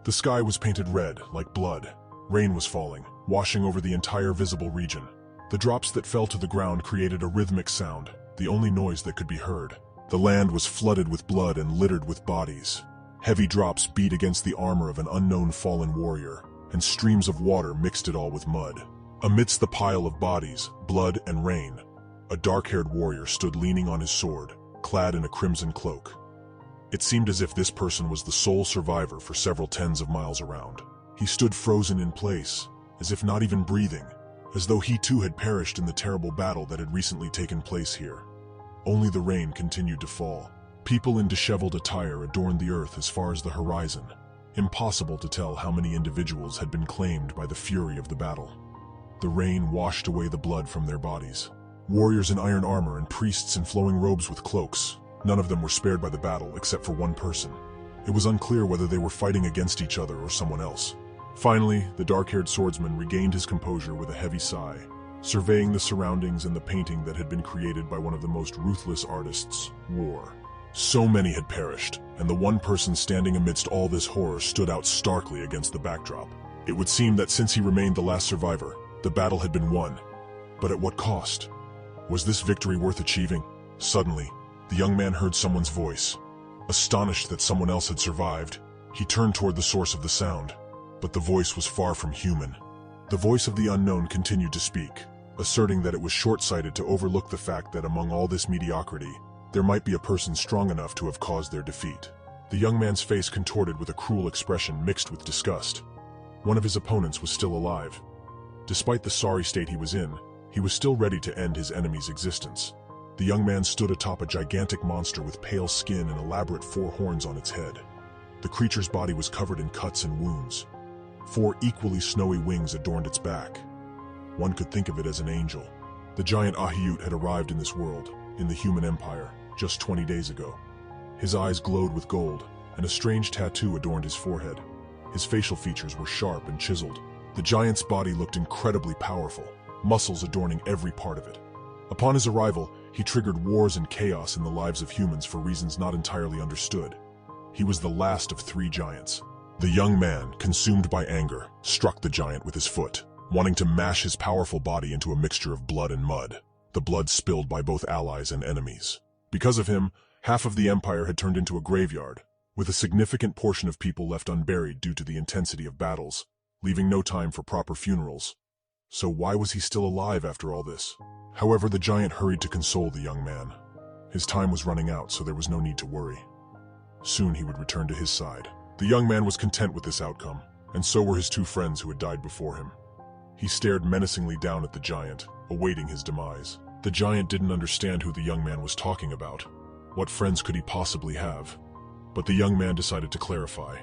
The sky was painted red, like blood. Rain was falling, washing over the entire visible region. The drops that fell to the ground created a rhythmic sound, the only noise that could be heard. The land was flooded with blood and littered with bodies. Heavy drops beat against the armor of an unknown fallen warrior, and streams of water mixed it all with mud. Amidst the pile of bodies, blood and rain, a dark-haired warrior stood leaning on his sword, clad in a crimson cloak. It seemed as if this person was the sole survivor for several tens of miles around. He stood frozen in place, as if not even breathing, as though he too had perished in the terrible battle that had recently taken place here. Only the rain continued to fall. People in disheveled attire adorned the earth as far as the horizon. Impossible to tell how many individuals had been claimed by the fury of the battle. The rain washed away the blood from their bodies. Warriors in iron armor and priests in flowing robes with cloaks. None of them were spared by the battle except for one person. It was unclear whether they were fighting against each other or someone else. Finally, the dark-haired swordsman regained his composure with a heavy sigh, surveying the surroundings and the painting that had been created by one of the most ruthless artists, war. So many had perished, and the one person standing amidst all this horror stood out starkly against the backdrop. It would seem that since he remained the last survivor, the battle had been won. But at what cost? Was this victory worth achieving? Suddenly, the young man heard someone's voice. Astonished that someone else had survived, he turned toward the source of the sound. But the voice was far from human. The voice of the unknown continued to speak, asserting that it was short-sighted to overlook the fact that among all this mediocrity, there might be a person strong enough to have caused their defeat. The young man's face contorted with a cruel expression mixed with disgust. One of his opponents was still alive. Despite the sorry state he was in, he was still ready to end his enemy's existence. The young man stood atop a gigantic monster with pale skin and elaborate 4 horns on its head. The creature's body was covered in cuts and wounds. 4 equally snowy wings adorned its back. One could think of it as an angel. The giant Ahiut had arrived in this world, in the human empire, just 20 days ago. His eyes glowed with gold, and a strange tattoo adorned his forehead. His facial features were sharp and chiseled. The giant's body looked incredibly powerful, muscles adorning every part of it. Upon his arrival, he triggered wars and chaos in the lives of humans for reasons not entirely understood. He was the last of 3 giants. The young man, consumed by anger, struck the giant with his foot, wanting to mash his powerful body into a mixture of blood and mud, the blood spilled by both allies and enemies. Because of him, half of the empire had turned into a graveyard, with a significant portion of people left unburied due to the intensity of battles, leaving no time for proper funerals. So why was he still alive after all this? However, the giant hurried to console the young man. His time was running out, so there was no need to worry. Soon he would return to his side. The young man was content with this outcome, and so were his 2 friends who had died before him. He stared menacingly down at the giant, awaiting his demise. The giant didn't understand who the young man was talking about. What friends could he possibly have? But the young man decided to clarify.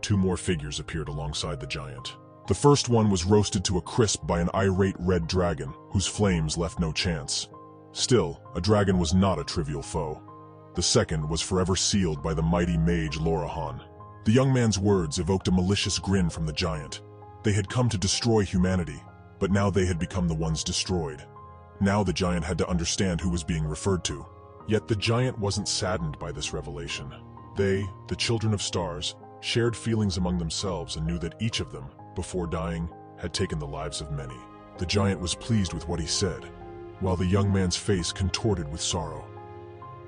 2 more figures appeared alongside the giant. The first one was roasted to a crisp by an irate red dragon, whose flames left no chance. Still, a dragon was not a trivial foe. The second was forever sealed by the mighty mage Lorahan. The young man's words evoked a malicious grin from the giant. They had come to destroy humanity, but now they had become the ones destroyed. Now the giant had to understand who was being referred to. Yet the giant wasn't saddened by this revelation. They, the children of stars, shared feelings among themselves and knew that each of them, before dying, had taken the lives of many. The giant was pleased with what he said, while the young man's face contorted with sorrow.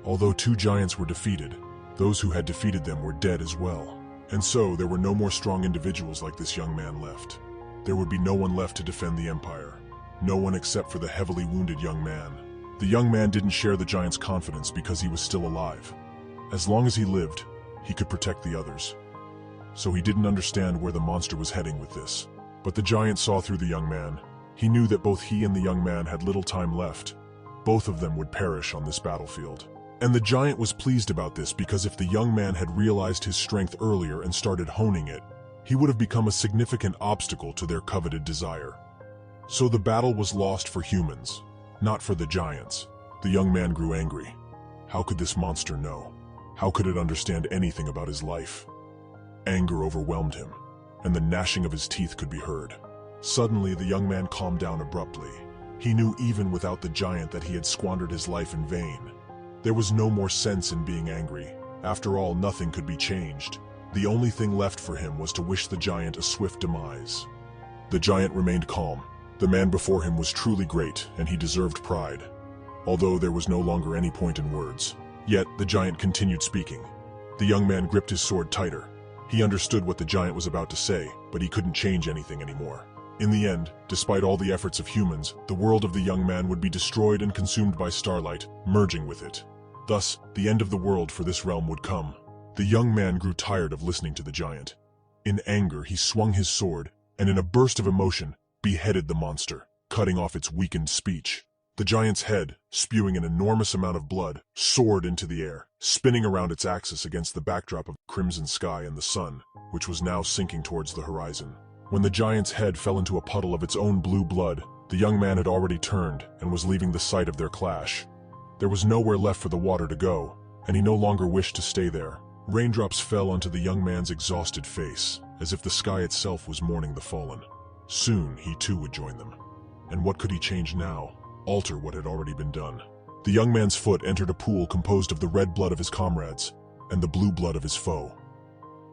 Although 2 giants were defeated, those who had defeated them were dead as well. And so there were no more strong individuals like this young man left. There would be no one left to defend the empire. No one except for the heavily wounded young man. The young man didn't share the giant's confidence because he was still alive. As long as he lived, he could protect the others. So he didn't understand where the monster was heading with this. But the giant saw through the young man. He knew that both he and the young man had little time left. Both of them would perish on this battlefield. And the giant was pleased about this because if the young man had realized his strength earlier and started honing it, he would have become a significant obstacle to their coveted desire. So the battle was lost for humans, not for the giants. The young man grew angry. How could this monster know? How could it understand anything about his life? Anger overwhelmed him, and the gnashing of his teeth could be heard. Suddenly, the young man calmed down abruptly. He knew even without the giant that he had squandered his life in vain. There was no more sense in being angry. After all, nothing could be changed. The only thing left for him was to wish the giant a swift demise. The giant remained calm. The man before him was truly great, and he deserved pride. Although there was no longer any point in words. Yet, the giant continued speaking. The young man gripped his sword tighter. He understood what the giant was about to say, but he couldn't change anything anymore. In the end, despite all the efforts of humans, the world of the young man would be destroyed and consumed by starlight, merging with it. Thus, the end of the world for this realm would come. The young man grew tired of listening to the giant. In anger, he swung his sword, and in a burst of emotion, beheaded the monster, cutting off its weakened speech. The giant's head, spewing an enormous amount of blood, soared into the air, spinning around its axis against the backdrop of the crimson sky and the sun, which was now sinking towards the horizon. When the giant's head fell into a puddle of its own blue blood, the young man had already turned and was leaving the site of their clash. There was nowhere left for the water to go, and he no longer wished to stay there. Raindrops fell onto the young man's exhausted face, as if the sky itself was mourning the fallen. Soon, he too would join them. And what could he change now? Alter what had already been done. The young man's foot entered a pool composed of the red blood of his comrades and the blue blood of his foe.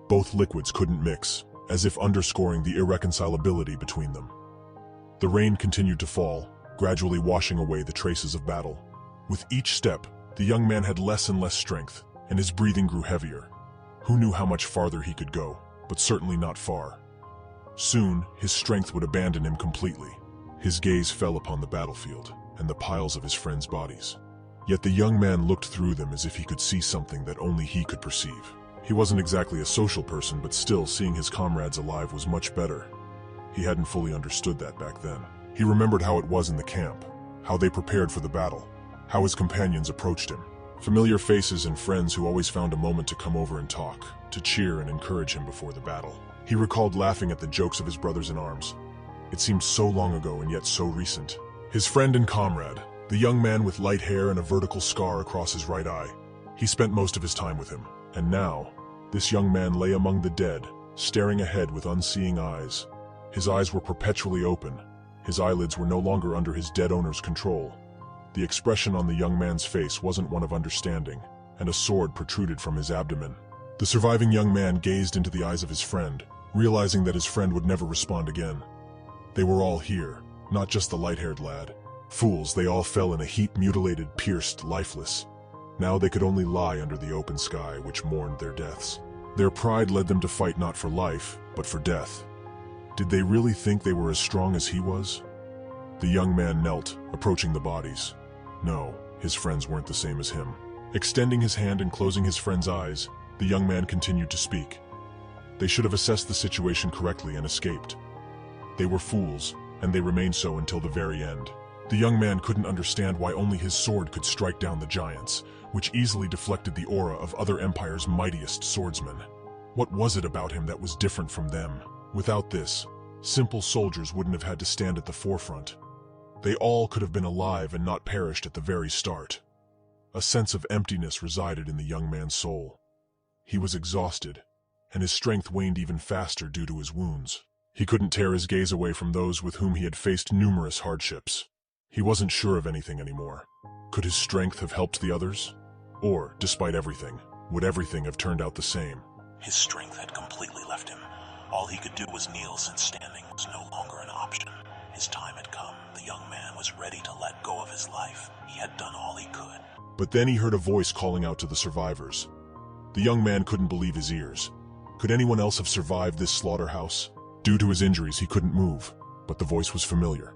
Both liquids couldn't mix, as if underscoring the irreconcilability between them. The rain continued to fall, gradually washing away the traces of battle. With each step, the young man had less and less strength, and his breathing grew heavier. Who knew how much farther he could go, but certainly not far. Soon, his strength would abandon him completely. His gaze fell upon the battlefield and the piles of his friends' bodies. Yet the young man looked through them as if he could see something that only he could perceive. He wasn't exactly a social person, but still, seeing his comrades alive was much better. He hadn't fully understood that back then. He remembered how it was in the camp, how they prepared for the battle, how his companions approached him. Familiar faces and friends who always found a moment to come over and talk, to cheer and encourage him before the battle. He recalled laughing at the jokes of his brothers in arms. It seemed so long ago and yet so recent. His friend and comrade, the young man with light hair and a vertical scar across his right eye. He spent most of his time with him, and now, this young man lay among the dead, staring ahead with unseeing eyes. His eyes were perpetually open. His eyelids were no longer under his dead owner's control. The expression on the young man's face wasn't one of understanding, and a sword protruded from his abdomen. The surviving young man gazed into the eyes of his friend, realizing that his friend would never respond again. They were all here, not just the light-haired lad. Fools, they all fell in a heap, mutilated, pierced, lifeless. Now they could only lie under the open sky, which mourned their deaths. Their pride led them to fight not for life, but for death. Did they really think they were as strong as he was? The young man knelt, approaching the bodies. No, his friends weren't the same as him. Extending his hand and closing his friend's eyes, the young man continued to speak. They should have assessed the situation correctly and escaped. They were fools, and they remained so until the very end. The young man couldn't understand why only his sword could strike down the giants, which easily deflected the aura of other empires' mightiest swordsmen. What was it about him that was different from them? Without this, simple soldiers wouldn't have had to stand at the forefront. They all could have been alive and not perished at the very start. A sense of emptiness resided in the young man's soul. He was exhausted, and his strength waned even faster due to his wounds. He couldn't tear his gaze away from those with whom he had faced numerous hardships. He wasn't sure of anything anymore. Could his strength have helped the others? Or, despite everything, would everything have turned out the same? His strength had completely left him. All he could do was kneel, since standing was no longer an option. His time had come. The young man was ready to let go of his life. He had done all he could. But then he heard a voice calling out to the survivors. The young man couldn't believe his ears. Could anyone else have survived this slaughterhouse? Due to his injuries, he couldn't move, but the voice was familiar.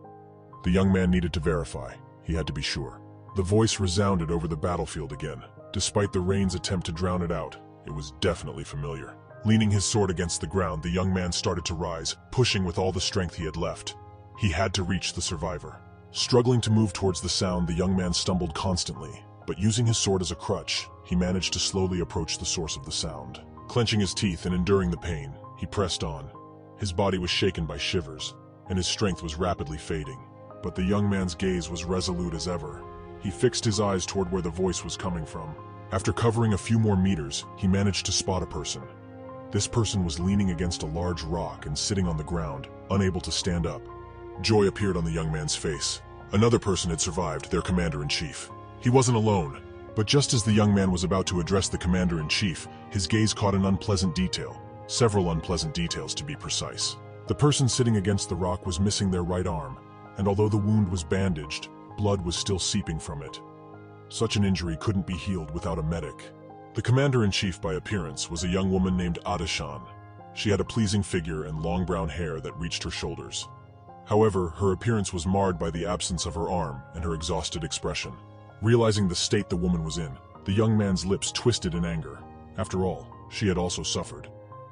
The young man needed to verify. He had to be sure. The voice resounded over the battlefield again. Despite the rain's attempt to drown it out, it was definitely familiar. Leaning his sword against the ground, the young man started to rise, pushing with all the strength he had left. He had to reach the survivor. Struggling to move towards the sound, the young man stumbled constantly, but using his sword as a crutch, he managed to slowly approach the source of the sound. Clenching his teeth and enduring the pain, he pressed on. His body was shaken by shivers, and his strength was rapidly fading. But the young man's gaze was resolute as ever. He fixed his eyes toward where the voice was coming from. After covering a few more meters, he managed to spot a person. This person was leaning against a large rock and sitting on the ground, unable to stand up. Joy appeared on the young man's face. Another person had survived, their commander-in-chief. He wasn't alone. But just as the young man was about to address the commander-in-chief, his gaze caught an unpleasant detail. Several unpleasant details, to be precise. The person sitting against the rock was missing their right arm, and although the wound was bandaged, blood was still seeping from it. Such an injury couldn't be healed without a medic. The commander-in-chief by appearance was a young woman named Adashan. She had a pleasing figure and long brown hair that reached her shoulders. However, her appearance was marred by the absence of her arm and her exhausted expression. Realizing the state the woman was in, the young man's lips twisted in anger. After all, she had also suffered.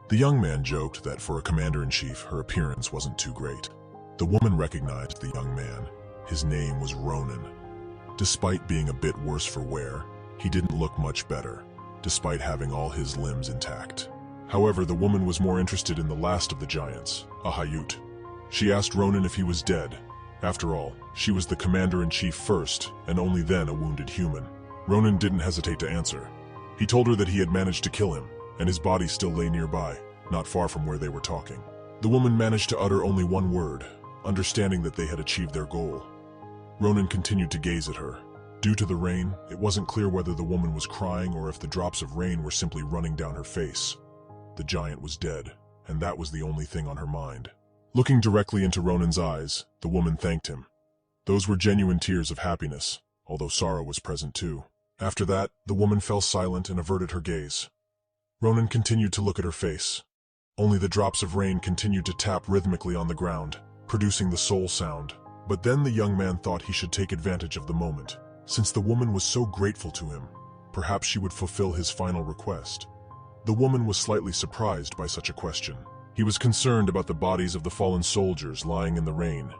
The young man joked that for a commander-in-chief, her appearance wasn't too great. The woman recognized the young man. His name was Ronan. Despite being a bit worse for wear, he didn't look much better, despite having all his limbs intact. However, the woman was more interested in the last of the giants, a Hayut. She asked Ronan if he was dead. After all, she was the commander-in-chief first, and only then a wounded human. Ronan didn't hesitate to answer. He told her that he had managed to kill him, and his body still lay nearby, not far from where they were talking. The woman managed to utter only one word, understanding that they had achieved their goal. Ronan continued to gaze at her. Due to the rain, it wasn't clear whether the woman was crying or if the drops of rain were simply running down her face. The giant was dead, and that was the only thing on her mind. Looking directly into Ronan's eyes, the woman thanked him. Those were genuine tears of happiness, although sorrow was present too. After that, the woman fell silent and averted her gaze. Ronan continued to look at her face. Only the drops of rain continued to tap rhythmically on the ground, producing the soul sound. But then the young man thought he should take advantage of the moment. Since the woman was so grateful to him, perhaps she would fulfill his final request. The woman was slightly surprised by such a question. He was concerned about the bodies of the fallen soldiers lying in the rain.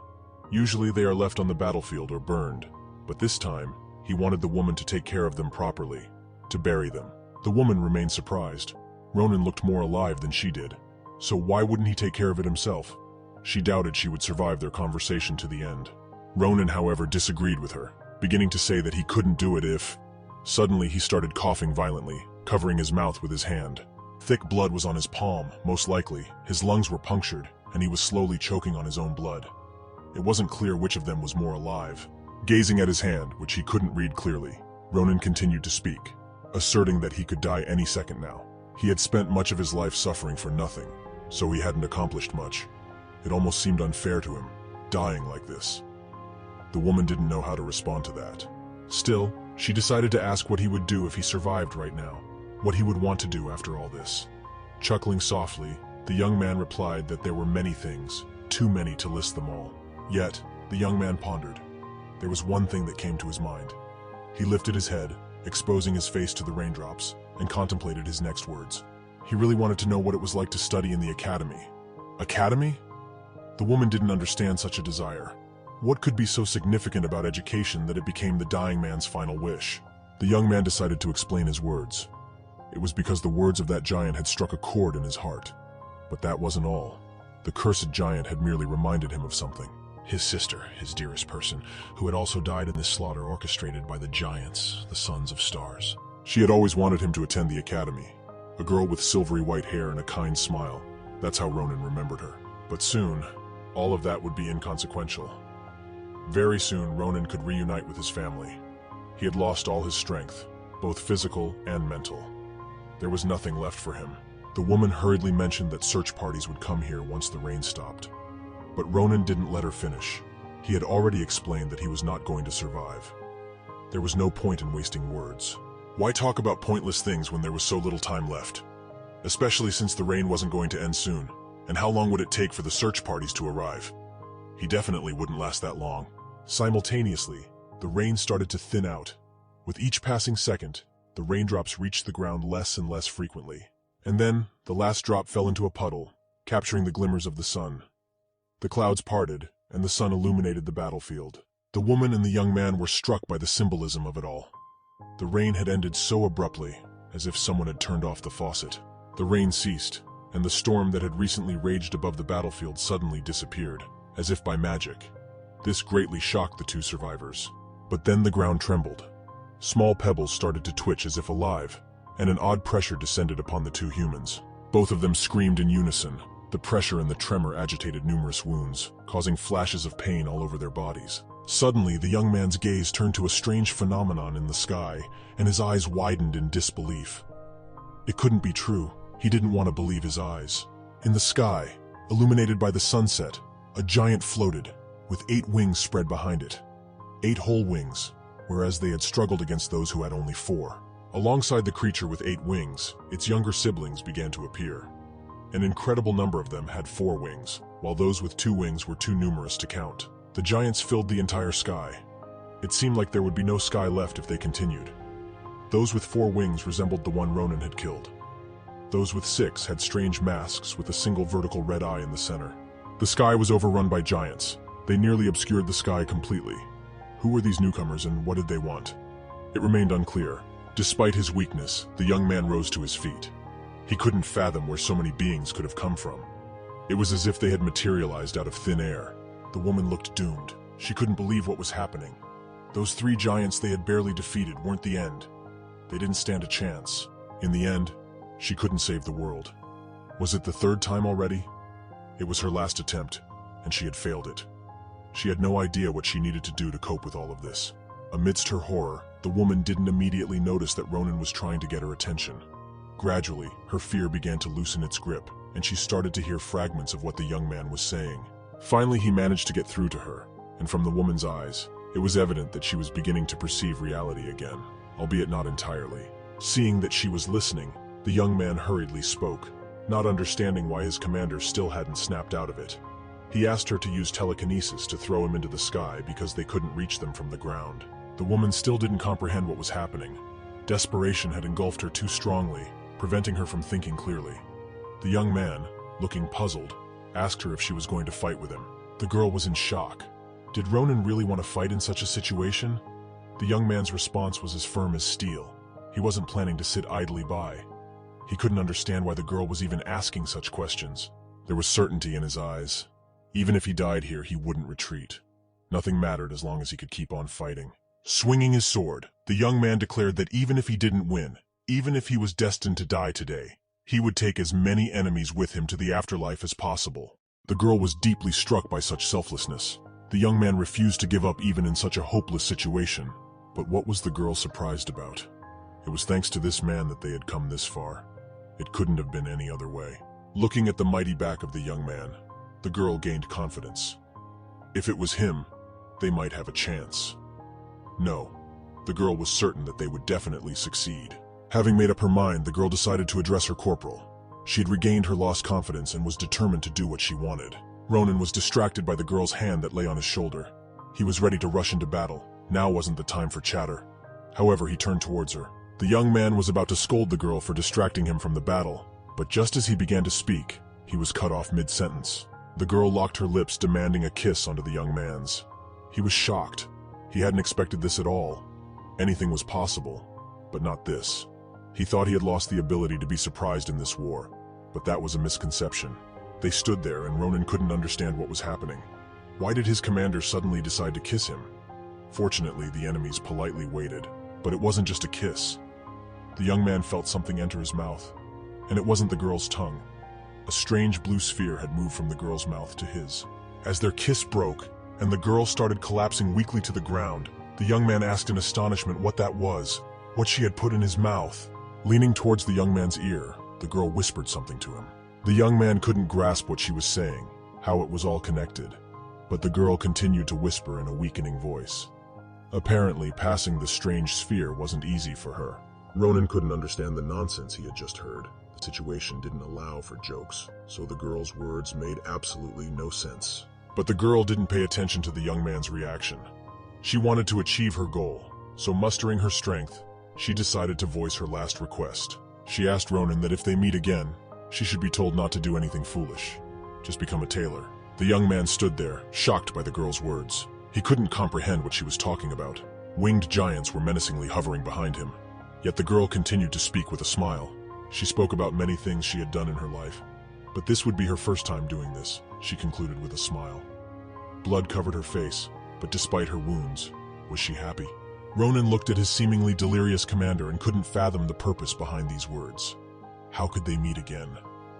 Usually they are left on the battlefield or burned, but this time, he wanted the woman to take care of them properly, to bury them. The woman remained surprised. Ronan looked more alive than she did, so why wouldn't he take care of it himself? She doubted she would survive their conversation to the end. Ronan, however, disagreed with her, beginning to say that he couldn't do it if... Suddenly he started coughing violently, covering his mouth with his hand. Thick blood was on his palm, most likely. His lungs were punctured, and he was slowly choking on his own blood. It wasn't clear which of them was more alive. Gazing at his hand, which he couldn't read clearly, Ronan continued to speak, asserting that he could die any second now. He had spent much of his life suffering for nothing, so he hadn't accomplished much. It almost seemed unfair to him, dying like this. The woman didn't know how to respond to that. Still, she decided to ask what he would do if he survived right now, what he would want to do after all this. Chuckling softly, the young man replied that there were many things, too many to list them all. Yet, the young man pondered. There was one thing that came to his mind. He lifted his head, exposing his face to the raindrops, and contemplated his next words. He really wanted to know what it was like to study in the academy. Academy? The woman didn't understand such a desire. What could be so significant about education that it became the dying man's final wish? The young man decided to explain his words. It was because the words of that giant had struck a chord in his heart. But that wasn't all. The cursed giant had merely reminded him of something. His sister, his dearest person, who had also died in this slaughter orchestrated by the giants, the sons of stars. She had always wanted him to attend the academy. A girl with silvery white hair and a kind smile. That's how Ronan remembered her. But soon, all of that would be inconsequential. Very soon, Ronan could reunite with his family. He had lost all his strength, both physical and mental. There was nothing left for him. The woman hurriedly mentioned that search parties would come here once the rain stopped. But Ronan didn't let her finish. He had already explained that he was not going to survive. There was no point in wasting words. Why talk about pointless things when there was so little time left? Especially since the rain wasn't going to end soon. And how long would it take for the search parties to arrive? He definitely wouldn't last that long. Simultaneously, the rain started to thin out. With each passing second, the raindrops reached the ground less and less frequently. And then, the last drop fell into a puddle, capturing the glimmers of the sun. The clouds parted, and the sun illuminated the battlefield. The woman and the young man were struck by the symbolism of it all. The rain had ended so abruptly, as if someone had turned off the faucet. The rain ceased, and the storm that had recently raged above the battlefield suddenly disappeared, as if by magic. This greatly shocked the two survivors. But then the ground trembled. Small pebbles started to twitch as if alive, and an odd pressure descended upon the two humans. Both of them screamed in unison. The pressure and the tremor agitated numerous wounds, causing flashes of pain all over their bodies. Suddenly, the young man's gaze turned to a strange phenomenon in the sky, and his eyes widened in disbelief. It couldn't be true. He didn't want to believe his eyes. In the sky, illuminated by the sunset, a giant floated, with 8 wings spread behind it. 8 whole wings, whereas they had struggled against those who had only 4. Alongside the creature with 8 wings, its younger siblings began to appear. An incredible number of them had 4 wings, while those with 2 wings were too numerous to count. The giants filled the entire sky. It seemed like there would be no sky left if they continued. Those with 4 wings resembled the one Ronan had killed. Those with 6 had strange masks with a single vertical red eye in the center. The sky was overrun by giants. They nearly obscured the sky completely. Who were these newcomers and what did they want? It remained unclear. Despite his weakness, the young man rose to his feet. He couldn't fathom where so many beings could have come from. It was as if they had materialized out of thin air. The woman looked doomed. She couldn't believe what was happening. Those 3 giants they had barely defeated weren't the end. They didn't stand a chance. In the end, she couldn't save the world. Was it the 3rd time already? It was her last attempt, and she had failed it. She had no idea what she needed to do to cope with all of this. Amidst her horror, the woman didn't immediately notice that Ronan was trying to get her attention. Gradually, her fear began to loosen its grip, and she started to hear fragments of what the young man was saying. Finally, he managed to get through to her, and from the woman's eyes, it was evident that she was beginning to perceive reality again, albeit not entirely. Seeing that she was listening, the young man hurriedly spoke, not understanding why his commander still hadn't snapped out of it. He asked her to use telekinesis to throw him into the sky because they couldn't reach them from the ground. The woman still didn't comprehend what was happening. Desperation had engulfed her too strongly, preventing her from thinking clearly. The young man, looking puzzled, asked her if she was going to fight with him. The girl was in shock. Did Ronan really want to fight in such a situation? The young man's response was as firm as steel. He wasn't planning to sit idly by. He couldn't understand why the girl was even asking such questions. There was certainty in his eyes. Even if he died here, he wouldn't retreat. Nothing mattered as long as he could keep on fighting. Swinging his sword, the young man declared that even if he didn't win, even if he was destined to die today, he would take as many enemies with him to the afterlife as possible. The girl was deeply struck by such selflessness. The young man refused to give up even in such a hopeless situation. But what was the girl surprised about? It was thanks to this man that they had come this far. It couldn't have been any other way. Looking at the mighty back of the young man, the girl gained confidence. If it was him, they might have a chance. No, the girl was certain that they would definitely succeed. Having made up her mind, the girl decided to address her corporal. She had regained her lost confidence and was determined to do what she wanted. Ronan was distracted by the girl's hand that lay on his shoulder. He was ready to rush into battle. Now wasn't the time for chatter. However, he turned towards her. The young man was about to scold the girl for distracting him from the battle, but just as he began to speak, he was cut off mid-sentence. The girl locked her lips, demanding a kiss onto the young man's. He was shocked. He hadn't expected this at all. Anything was possible, but not this. He thought he had lost the ability to be surprised in this war, but that was a misconception. They stood there, and Ronan couldn't understand what was happening. Why did his commander suddenly decide to kiss him? Fortunately, the enemies politely waited, but it wasn't just a kiss. The young man felt something enter his mouth, and it wasn't the girl's tongue. A strange blue sphere had moved from the girl's mouth to his. As their kiss broke, and the girl started collapsing weakly to the ground, the young man asked in astonishment what that was, what she had put in his mouth. Leaning towards the young man's ear, the girl whispered something to him. The young man couldn't grasp what she was saying, how it was all connected, but the girl continued to whisper in a weakening voice. Apparently, passing the strange sphere wasn't easy for her. Ronan couldn't understand the nonsense he had just heard. The situation didn't allow for jokes, so the girl's words made absolutely no sense. But the girl didn't pay attention to the young man's reaction. She wanted to achieve her goal, so mustering her strength, she decided to voice her last request. She asked Ronan that if they meet again, she should be told not to do anything foolish. Just become a tailor. The young man stood there, shocked by the girl's words. He couldn't comprehend what she was talking about. Winged giants were menacingly hovering behind him. Yet the girl continued to speak with a smile. She spoke about many things she had done in her life. But this would be her first time doing this, she concluded with a smile. Blood covered her face, but despite her wounds, was she happy? Ronan looked at his seemingly delirious commander and couldn't fathom the purpose behind these words. How could they meet again?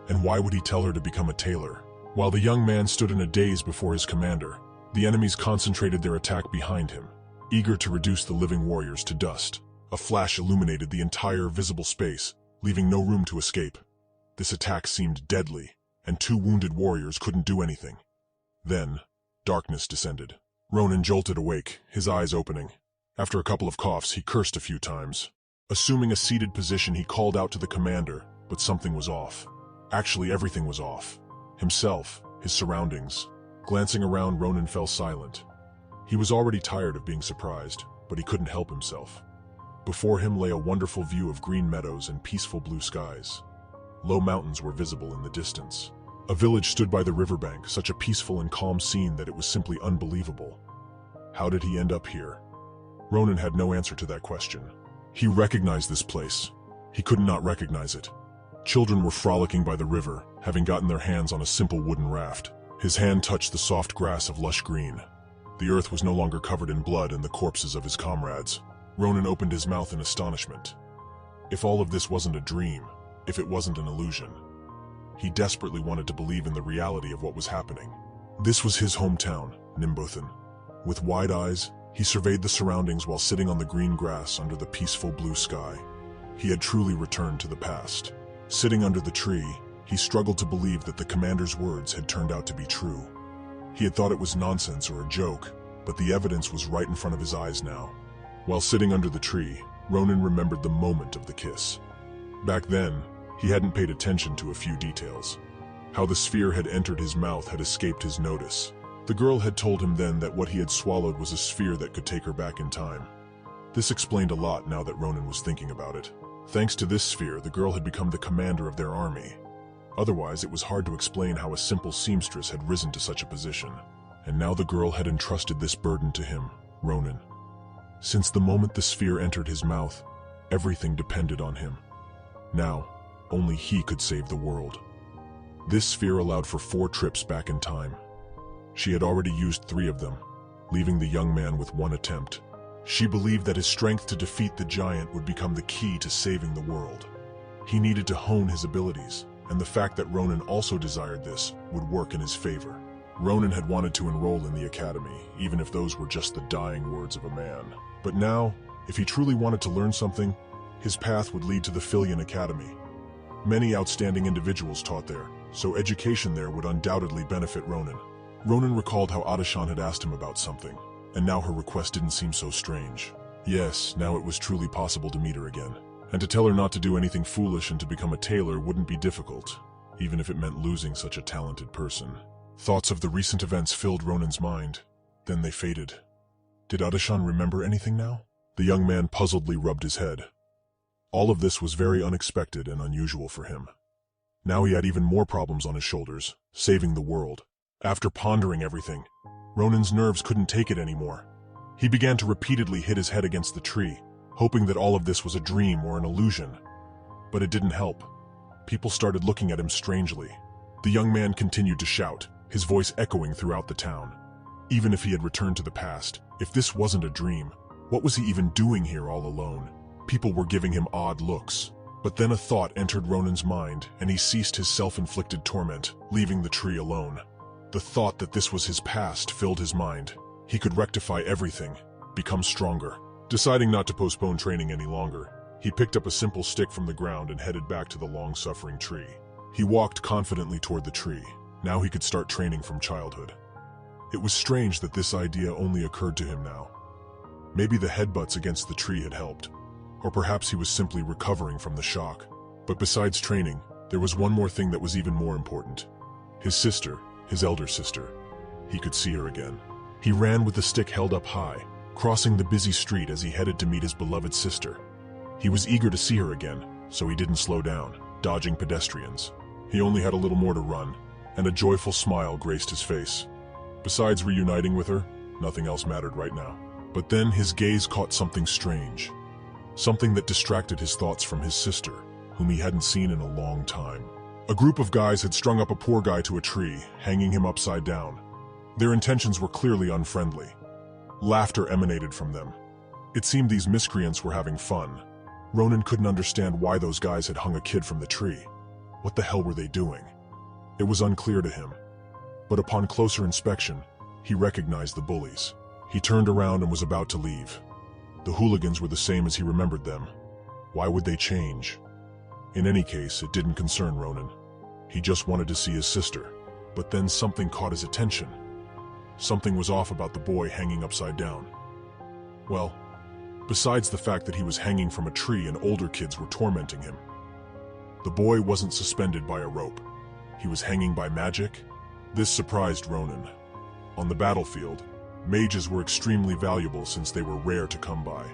And why would he tell her to become a tailor? While the young man stood in a daze before his commander, The enemies concentrated their attack behind him, eager to reduce the living warriors to dust. A flash illuminated the entire visible space, leaving no room to escape. This attack seemed deadly, and two wounded warriors couldn't do anything. Then, darkness descended. Ronan jolted awake, his eyes opening. After a couple of coughs, he cursed a few times. Assuming a seated position, he called out to the commander, but something was off. Actually, everything was off. Himself, his surroundings. Glancing around, Ronan fell silent. He was already tired of being surprised, but he couldn't help himself. Before him lay a wonderful view of green meadows and peaceful blue skies. Low mountains were visible in the distance. A village stood by the riverbank, such a peaceful and calm scene that it was simply unbelievable. How did he end up here? Ronan had no answer to that question. He recognized this place. He could not recognize it. Children were frolicking by the river, having gotten their hands on a simple wooden raft. His hand touched the soft grass of lush green. The earth was no longer covered in blood and the corpses of his comrades. Ronan opened his mouth in astonishment. If all of this wasn't a dream, if it wasn't an illusion, he desperately wanted to believe in the reality of what was happening. This was his hometown, Nimbuthan. With wide eyes, he surveyed the surroundings while sitting on the green grass under the peaceful blue sky. He had truly returned to the past. Sitting under the tree, he struggled to believe that the commander's words had turned out to be true. He had thought it was nonsense or a joke, but the evidence was right in front of his eyes now. While sitting under the tree, Ronan remembered the moment of the kiss. Back then, he hadn't paid attention to a few details. How the sphere had entered his mouth had escaped his notice. The girl had told him then that what he had swallowed was a sphere that could take her back in time. This explained a lot now that Ronan was thinking about it. Thanks to this sphere, the girl had become the commander of their army. Otherwise, it was hard to explain how a simple seamstress had risen to such a position. And now the girl had entrusted this burden to him, Ronan. Since the moment the sphere entered his mouth, everything depended on him. Now, only he could save the world. This sphere allowed for 4 trips back in time. She had already used 3 of them, leaving the young man with 1 attempt. She believed that his strength to defeat the giant would become the key to saving the world. He needed to hone his abilities, and the fact that Ronan also desired this would work in his favor. Ronan had wanted to enroll in the academy, even if those were just the dying words of a man. But now, if he truly wanted to learn something, his path would lead to the Filion Academy. Many outstanding individuals taught there, so education there would undoubtedly benefit Ronan. Ronan recalled how Adashan had asked him about something, and now her request didn't seem so strange. Yes, now it was truly possible to meet her again. And to tell her not to do anything foolish and to become a tailor wouldn't be difficult, even if it meant losing such a talented person. Thoughts of the recent events filled Ronan's mind. Then they faded. Did Adashan remember anything now? The young man puzzledly rubbed his head. All of this was very unexpected and unusual for him. Now he had even more problems on his shoulders, saving the world. After pondering everything, Ronan's nerves couldn't take it anymore. He began to repeatedly hit his head against the tree, hoping that all of this was a dream or an illusion. But it didn't help. People started looking at him strangely. The young man continued to shout, his voice echoing throughout the town. Even if he had returned to the past, if this wasn't a dream, what was he even doing here all alone? People were giving him odd looks. But then a thought entered Ronan's mind, and he ceased his self-inflicted torment, leaving the tree alone. The thought that this was his past filled his mind. He could rectify everything, become stronger. Deciding not to postpone training any longer, he picked up a simple stick from the ground and headed back to the long-suffering tree. He walked confidently toward the tree. Now he could start training from childhood. It was strange that this idea only occurred to him now. Maybe the headbutts against the tree had helped, or perhaps he was simply recovering from the shock. But besides training, there was one more thing that was even more important. His sister, his elder sister. He could see her again. He ran with the stick held up high, crossing the busy street as he headed to meet his beloved sister. He was eager to see her again, so he didn't slow down, dodging pedestrians. He only had a little more to run, and a joyful smile graced his face. Besides reuniting with her, nothing else mattered right now. But then his gaze caught something strange. Something that distracted his thoughts from his sister, whom he hadn't seen in a long time. A group of guys had strung up a poor guy to a tree, hanging him upside down. Their intentions were clearly unfriendly. Laughter emanated from them. It seemed these miscreants were having fun. Ronan couldn't understand why those guys had hung a kid from the tree. What the hell were they doing? It was unclear to him. But upon closer inspection, He recognized the bullies. He turned around and was about to leave. The hooligans were the same as he remembered them. Why would they change? In any case, it didn't concern Ronan. He just wanted to see his sister. But then something caught his attention. Something was off about the boy hanging upside down. Well, besides the fact that he was hanging from a tree and older kids were tormenting him. The boy wasn't suspended by a rope. He was hanging by magic. This surprised Ronan. On the battlefield, mages were extremely valuable since they were rare to come by.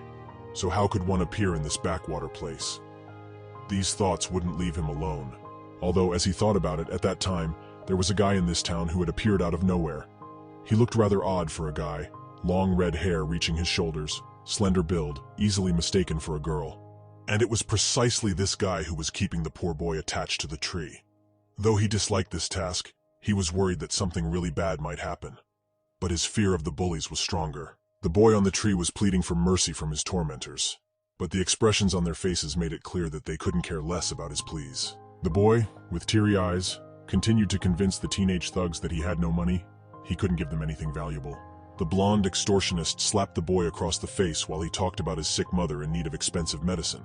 So how could one appear in this backwater place? These thoughts wouldn't leave him alone. Although, as he thought about it, at that time, there was a guy in this town who had appeared out of nowhere. He looked rather odd for a guy, long red hair reaching his shoulders, slender build, easily mistaken for a girl. And it was precisely this guy who was keeping the poor boy attached to the tree. Though he disliked this task, he was worried that something really bad might happen. But his fear of the bullies was stronger. The boy on the tree was pleading for mercy from his tormentors. But the expressions on their faces made it clear that they couldn't care less about his pleas. The boy, with teary eyes, continued to convince the teenage thugs that he had no money. He couldn't give them anything valuable. The blonde extortionist slapped the boy across the face while he talked about his sick mother in need of expensive medicine.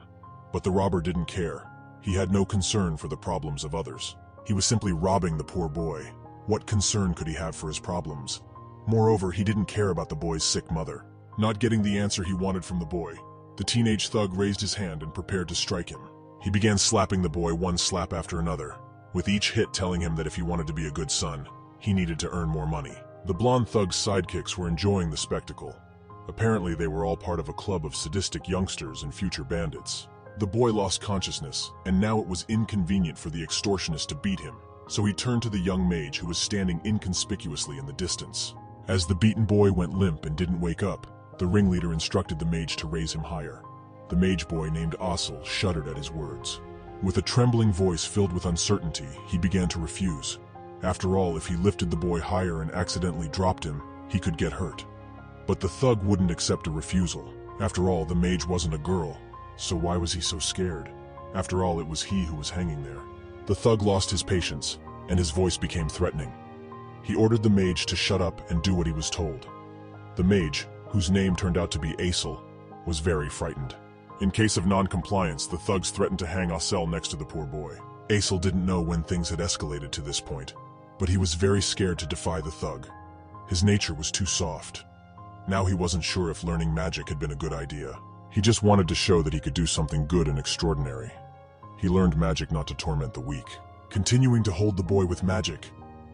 But the robber didn't care. He had no concern for the problems of others. He was simply robbing the poor boy. What concern could he have for his problems? Moreover, he didn't care about the boy's sick mother. Not getting the answer he wanted from the boy, the teenage thug raised his hand and prepared to strike him. He began slapping the boy one slap after another, with each hit telling him that if he wanted to be a good son, he needed to earn more money. The blonde thug's sidekicks were enjoying the spectacle. Apparently they were all part of a club of sadistic youngsters and future bandits. The boy lost consciousness, and now it was inconvenient for the extortionist to beat him, so he turned to the young mage who was standing inconspicuously in the distance. As the beaten boy went limp and didn't wake up, the ringleader instructed the mage to raise him higher. The mage boy named Ossel shuddered at his words. With a trembling voice filled with uncertainty, he began to refuse. After all, if he lifted the boy higher and accidentally dropped him, he could get hurt. But the thug wouldn't accept a refusal. After all, the mage wasn't a girl, so why was he so scared? After all, it was he who was hanging there. The thug lost his patience, and his voice became threatening. He ordered the mage to shut up and do what he was told. The mage, whose name turned out to be Aesel, was very frightened. In case of non-compliance, the thugs threatened to hang Ossel next to the poor boy. Aesel didn't know when things had escalated to this point, but he was very scared to defy the thug. His nature was too soft. Now he wasn't sure if learning magic had been a good idea. He just wanted to show that he could do something good and extraordinary. He learned magic not to torment the weak. Continuing to hold the boy with magic,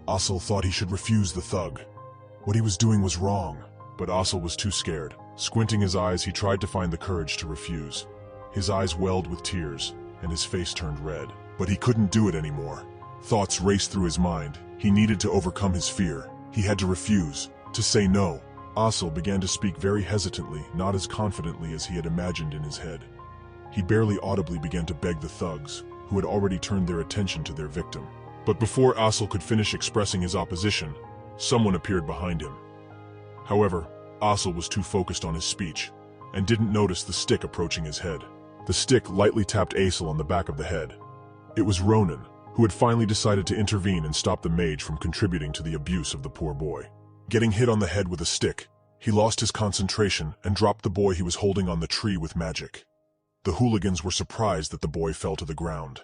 Ossel thought he should refuse the thug. What he was doing was wrong, but Ossel was too scared. Squinting his eyes, he tried to find the courage to refuse. His eyes welled with tears, and his face turned red. But he couldn't do it anymore. Thoughts raced through his mind. He needed to overcome his fear. He had to refuse, to say no. Ossel began to speak very hesitantly, not as confidently as he had imagined in his head. He barely audibly began to beg the thugs, who had already turned their attention to their victim. But before Ossel could finish expressing his opposition, someone appeared behind him. However, Ossel was too focused on his speech, and didn't notice the stick approaching his head. The stick lightly tapped Aesel on the back of the head. It was Ronan, who had finally decided to intervene and stop the mage from contributing to the abuse of the poor boy. Getting hit on the head with a stick, he lost his concentration and dropped the boy he was holding on the tree with magic. The hooligans were surprised that the boy fell to the ground.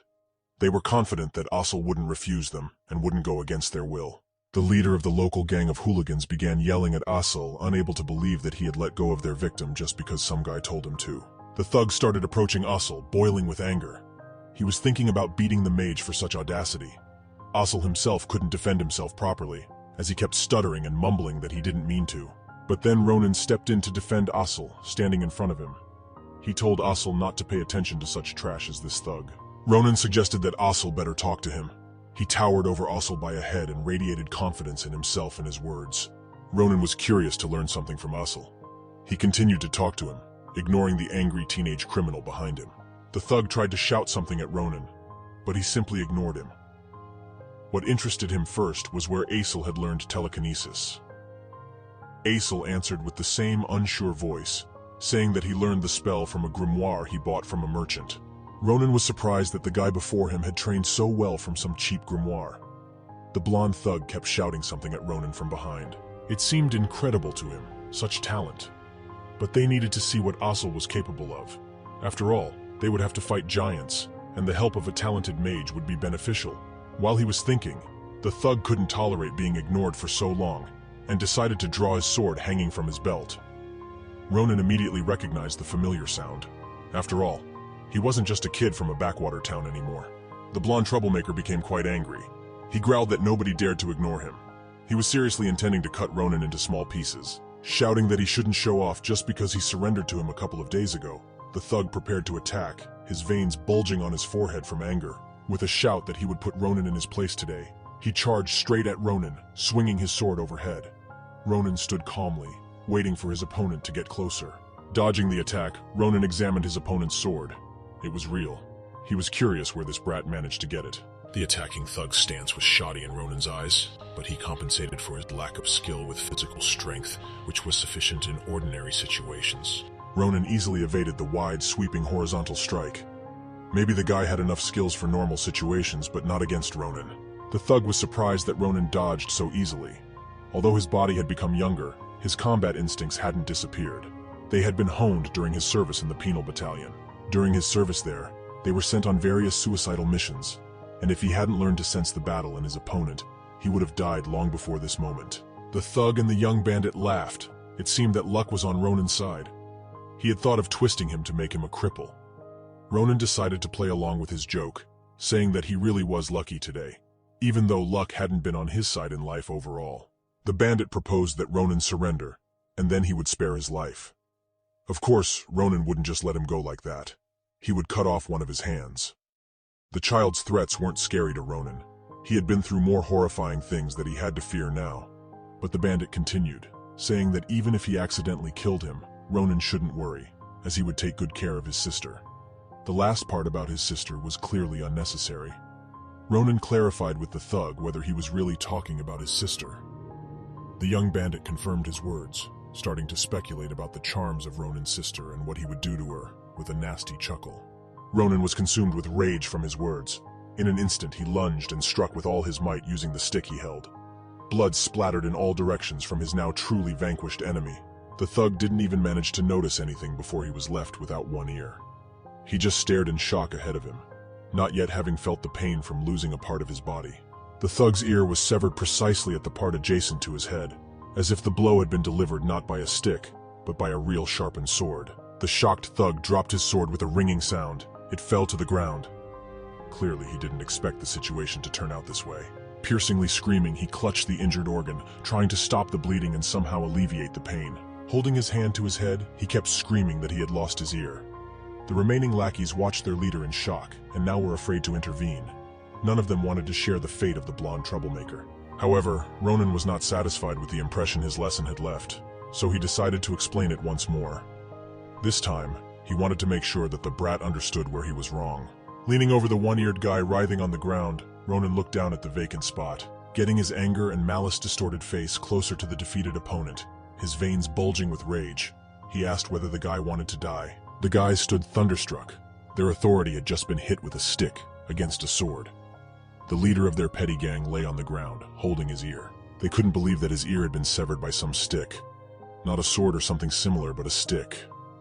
They were confident that Ossel wouldn't refuse them and wouldn't go against their will. The leader of the local gang of hooligans began yelling at Ossel, unable to believe that he had let go of their victim just because some guy told him to. The thugs started approaching Ossel, boiling with anger. He was thinking about beating the mage for such audacity. Ossel himself couldn't defend himself properly, as he kept stuttering and mumbling that he didn't mean to. But then Ronan stepped in to defend Ossel, standing in front of him. He told Ossel not to pay attention to such trash as this thug. Ronan suggested that Ossel better talk to him. He towered over Ossel by a head and radiated confidence in himself and his words. Ronan was curious to learn something from Ossel. He continued to talk to him, ignoring the angry teenage criminal behind him. The thug tried to shout something at Ronan, but he simply ignored him. What interested him first was where Aesel had learned telekinesis. Aesel answered with the same unsure voice, saying that he learned the spell from a grimoire he bought from a merchant. Ronan was surprised that the guy before him had trained so well from some cheap grimoire. The blonde thug kept shouting something at Ronan from behind. It seemed incredible to him, such talent. But they needed to see what Asel was capable of. After all, they would have to fight giants, and the help of a talented mage would be beneficial. While he was thinking, the thug couldn't tolerate being ignored for so long, and decided to draw his sword hanging from his belt. Ronan immediately recognized the familiar sound. After all, he wasn't just a kid from a backwater town anymore. The blonde troublemaker became quite angry. He growled that nobody dared to ignore him. He was seriously intending to cut Ronan into small pieces, shouting that he shouldn't show off just because he surrendered to him a couple of days ago. The thug prepared to attack, his veins bulging on his forehead from anger. With a shout that he would put Ronan in his place today, he charged straight at Ronan, swinging his sword overhead. Ronan stood calmly, waiting for his opponent to get closer. Dodging the attack, Ronan examined his opponent's sword. It was real. He was curious where this brat managed to get it. The attacking thug's stance was shoddy in Ronan's eyes, but he compensated for his lack of skill with physical strength, which was sufficient in ordinary situations. Ronan easily evaded the wide, sweeping horizontal strike. Maybe the guy had enough skills for normal situations, but not against Ronan. The thug was surprised that Ronan dodged so easily. Although his body had become younger, his combat instincts hadn't disappeared. They had been honed during his service in the penal battalion. During his service there, they were sent on various suicidal missions, and if he hadn't learned to sense the battle in his opponent, he would have died long before this moment. The thug and the young bandit laughed. It seemed that luck was on Ronan's side. He had thought of twisting him to make him a cripple. Ronan decided to play along with his joke, saying that he really was lucky today, even though luck hadn't been on his side in life overall. The bandit proposed that Ronan surrender, and then he would spare his life. Of course, Ronan wouldn't just let him go like that. He would cut off one of his hands. The child's threats weren't scary to Ronan. He had been through more horrifying things that he had to fear now. But the bandit continued, saying that even if he accidentally killed him, Ronan shouldn't worry, as he would take good care of his sister. The last part about his sister was clearly unnecessary. Ronan clarified with the thug whether he was really talking about his sister. The young bandit confirmed his words, starting to speculate about the charms of Ronan's sister and what he would do to her, with a nasty chuckle. Ronan was consumed with rage from his words. In an instant, he lunged and struck with all his might using the stick he held. Blood splattered in all directions from his now truly vanquished enemy. The thug didn't even manage to notice anything before he was left without one ear. He just stared in shock ahead of him, not yet having felt the pain from losing a part of his body. The thug's ear was severed precisely at the part adjacent to his head, as if the blow had been delivered not by a stick, but by a real sharpened sword. The shocked thug dropped his sword with a ringing sound. It fell to the ground. Clearly, he didn't expect the situation to turn out this way. Piercingly screaming, he clutched the injured organ, trying to stop the bleeding and somehow alleviate the pain. Holding his hand to his head, he kept screaming that he had lost his ear. The remaining lackeys watched their leader in shock, and now were afraid to intervene. None of them wanted to share the fate of the blonde troublemaker. However, Ronan was not satisfied with the impression his lesson had left, so he decided to explain it once more. This time, he wanted to make sure that the brat understood where he was wrong. Leaning over the one-eared guy writhing on the ground, Ronan looked down at the vacant spot, getting his anger and malice-distorted face closer to the defeated opponent, his veins bulging with rage. He asked whether the guy wanted to die. The guys stood thunderstruck. Their authority had just been hit with a stick against a sword. The leader of their petty gang lay on the ground, holding his ear. They couldn't believe that his ear had been severed by some stick. Not a sword or something similar, but a stick.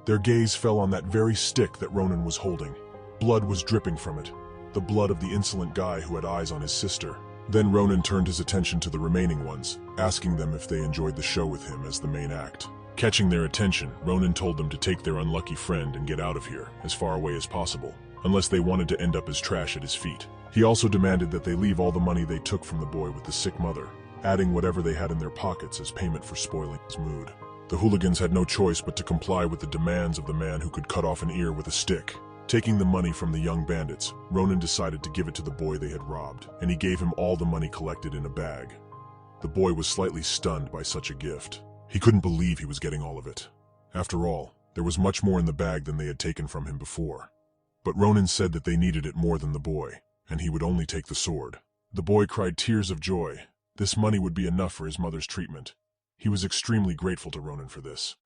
Their gaze fell on that very stick that Ronan was holding. Blood was dripping from it, the blood of the insolent guy who had eyes on his sister. Then Ronan turned his attention to the remaining ones, asking them if they enjoyed the show with him as the main act. Catching their attention, Ronan told them to take their unlucky friend and get out of here, as far away as possible, unless they wanted to end up as trash at his feet. He also demanded that they leave all the money they took from the boy with the sick mother, adding whatever they had in their pockets as payment for spoiling his mood. The hooligans had no choice but to comply with the demands of the man who could cut off an ear with a stick. Taking the money from the young bandits, Ronan decided to give it to the boy they had robbed, and he gave him all the money collected in a bag. The boy was slightly stunned by such a gift. He couldn't believe he was getting all of it. After all, there was much more in the bag than they had taken from him before. But Ronan said that they needed it more than the boy, and he would only take the sword. The boy cried tears of joy. This money would be enough for his mother's treatment. He was extremely grateful to Ronan for this.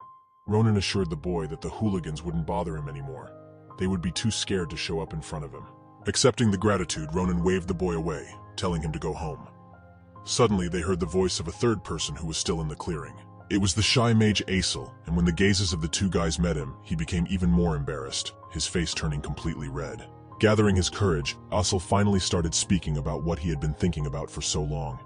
Ronan assured the boy that the hooligans wouldn't bother him anymore. They would be too scared to show up in front of him. Accepting the gratitude, Ronan waved the boy away, telling him to go home. Suddenly, they heard the voice of a third person who was still in the clearing. It was the shy mage Aesel, and when the gazes of the two guys met him, he became even more embarrassed, his face turning completely red. Gathering his courage, Aesel finally started speaking about what he had been thinking about for so long.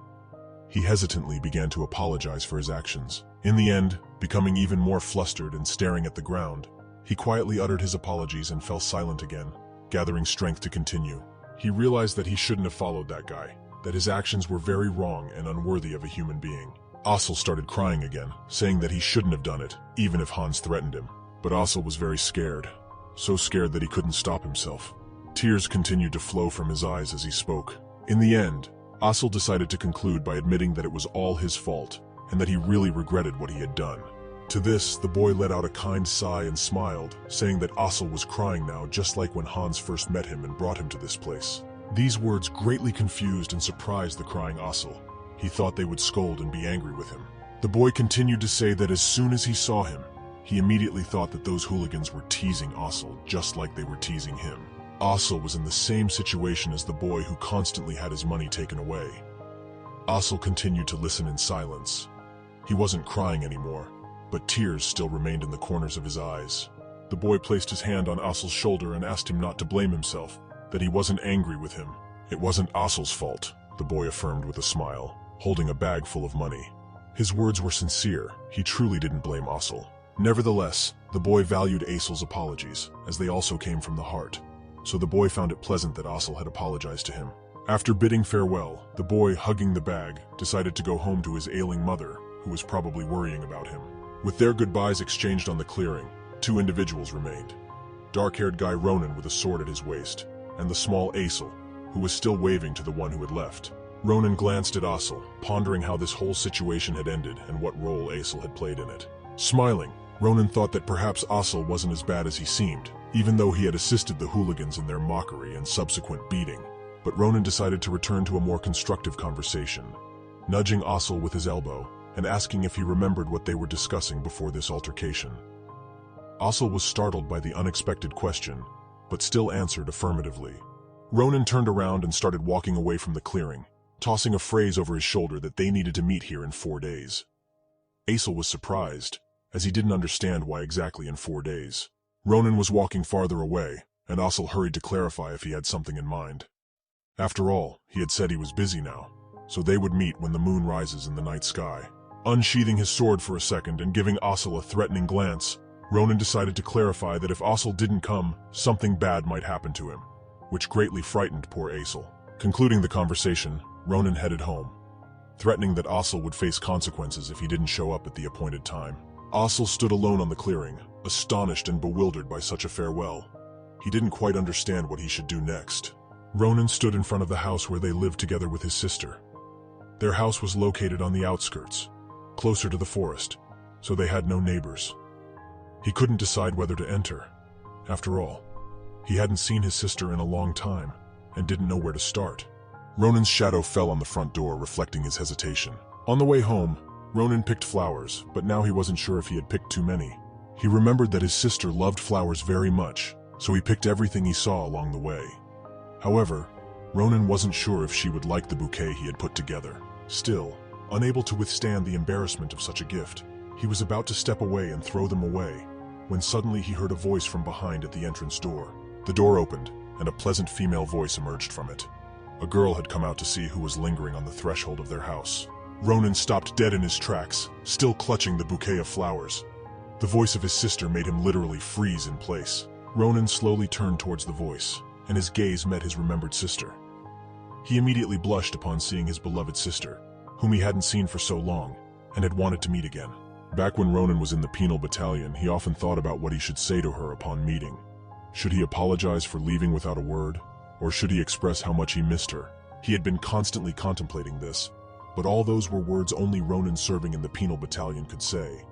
He hesitantly began to apologize for his actions. In the end, becoming even more flustered and staring at the ground, he quietly uttered his apologies and fell silent again, gathering strength to continue. He realized that he shouldn't have followed that guy, that his actions were very wrong and unworthy of a human being. Aesel started crying again, saying that he shouldn't have done it, even if Hans threatened him. But Aesel was very scared, so scared that he couldn't stop himself. Tears continued to flow from his eyes as he spoke. In the end, Aesel decided to conclude by admitting that it was all his fault, and that he really regretted what he had done. To this, the boy let out a kind sigh and smiled, saying that Aesel was crying now just like when Hans first met him and brought him to this place. These words greatly confused and surprised the crying Aesel. He thought they would scold and be angry with him. The boy continued to say that as soon as he saw him, he immediately thought that those hooligans were teasing Aesel just like they were teasing him. Aesel was in the same situation as the boy who constantly had his money taken away. Aesel continued to listen in silence. He wasn't crying anymore, but tears still remained in the corners of his eyes. The boy placed his hand on Aesel's shoulder and asked him not to blame himself, that he wasn't angry with him. It wasn't Aesel's fault, the boy affirmed with a smile, holding a bag full of money. His words were sincere. He truly didn't blame Aesel. Nevertheless, the boy valued Aesel's apologies, as they also came from the heart. So the boy found it pleasant that Aesel had apologized to him. After bidding farewell, the boy, hugging the bag, decided to go home to his ailing mother, who was probably worrying about him. With their goodbyes exchanged on the clearing, two individuals remained. Dark-haired guy Ronan with a sword at his waist, and the small Aesel, who was still waving to the one who had left. Ronan glanced at Aesel, pondering how this whole situation had ended and what role Aesel had played in it. Smiling, Ronan thought that perhaps Aesel wasn't as bad as he seemed, even though he had assisted the hooligans in their mockery and subsequent beating. But Ronan decided to return to a more constructive conversation, nudging Aesel with his elbow and asking if he remembered what they were discussing before this altercation. Aesel was startled by the unexpected question, but still answered affirmatively. Ronan turned around and started walking away from the clearing, tossing a phrase over his shoulder that they needed to meet here in 4 days. Aesel was surprised, as he didn't understand why exactly in 4 days. Ronan was walking farther away, and Aesel hurried to clarify if he had something in mind. After all, he had said he was busy now, so they would meet when the moon rises in the night sky. Unsheathing his sword for a second and giving Aesel a threatening glance, Ronan decided to clarify that if Aesel didn't come, something bad might happen to him, which greatly frightened poor Aesel. Concluding the conversation, Ronan headed home, threatening that Aesel would face consequences if he didn't show up at the appointed time. Aesel stood alone on the clearing, astonished and bewildered by such a farewell. He didn't quite understand what he should do next. Ronan stood in front of the house where they lived together with his sister. Their house was located on the outskirts, closer to the forest, so they had no neighbors. He couldn't decide whether to enter. After all, he hadn't seen his sister in a long time and didn't know where to start. Ronan's shadow fell on the front door, reflecting his hesitation. On the way home, Ronan picked flowers, but now he wasn't sure if he had picked too many. He remembered that his sister loved flowers very much, so he picked everything he saw along the way. However, Ronan wasn't sure if she would like the bouquet he had put together. Still, unable to withstand the embarrassment of such a gift, he was about to step away and throw them away, when suddenly he heard a voice from behind at the entrance door. The door opened, and a pleasant female voice emerged from it. A girl had come out to see who was lingering on the threshold of their house. Ronan stopped dead in his tracks, still clutching the bouquet of flowers. The voice of his sister made him literally freeze in place. Ronan slowly turned towards the voice, and his gaze met his remembered sister. He immediately blushed upon seeing his beloved sister, whom he hadn't seen for so long, and had wanted to meet again. Back when Ronan was in the penal battalion, he often thought about what he should say to her upon meeting. Should he apologize for leaving without a word, or should he express how much he missed her? He had been constantly contemplating this, but all those were words only Ronan serving in the penal battalion could say.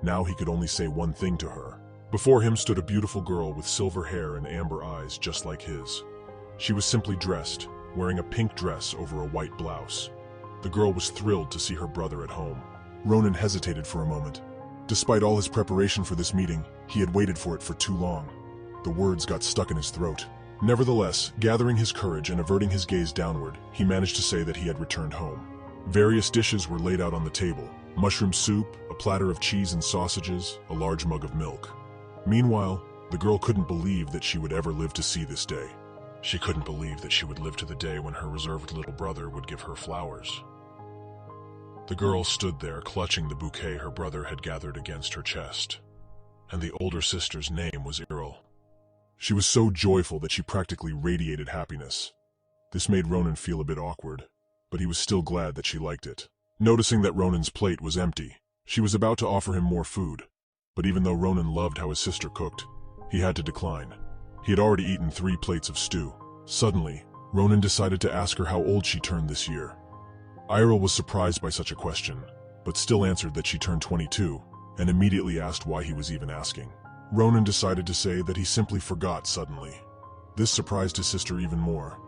Now he could only say one thing to her. Before him stood a beautiful girl with silver hair and amber eyes just like his. She was simply dressed, wearing a pink dress over a white blouse. The girl was thrilled to see her brother at home. Ronan hesitated for a moment. Despite all his preparation for this meeting, he had waited for it for too long. The words got stuck in his throat. Nevertheless, gathering his courage and averting his gaze downward, he managed to say that he had returned home. Various dishes were laid out on the table: mushroom soup, a platter of cheese and sausages, a large mug of milk. Meanwhile, the girl couldn't believe that she would ever live to see this day. She couldn't believe that she would live to the day when her reserved little brother would give her flowers. The girl stood there, clutching the bouquet her brother had gathered against her chest. And the older sister's name was Errol. She was so joyful that she practically radiated happiness. This made Ronan feel a bit awkward, but he was still glad that she liked it. Noticing that Ronan's plate was empty, she was about to offer him more food. But even though Ronan loved how his sister cooked, he had to decline. He had already eaten 3 plates of stew. Suddenly, Ronan decided to ask her how old she turned this year. Errol was surprised by such a question, but still answered that she turned 22, and immediately asked why he was even asking. Ronan decided to say that he simply forgot suddenly. This surprised his sister even more.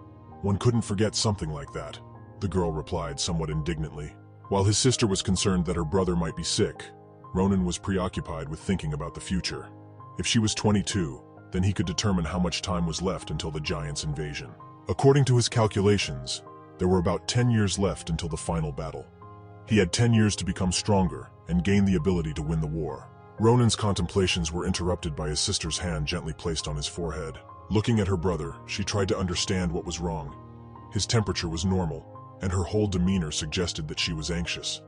One couldn't forget something like that, the girl replied somewhat indignantly. While his sister was concerned that her brother might be sick, Ronan was preoccupied with thinking about the future. If she was 22, then he could determine how much time was left until the Giants' invasion. According to his calculations, there were about 10 years left until the final battle. He had 10 years to become stronger and gain the ability to win the war. Ronan's contemplations were interrupted by his sister's hand gently placed on his forehead. Looking at her brother, she tried to understand what was wrong. His temperature was normal, and her whole demeanor suggested that she was anxious.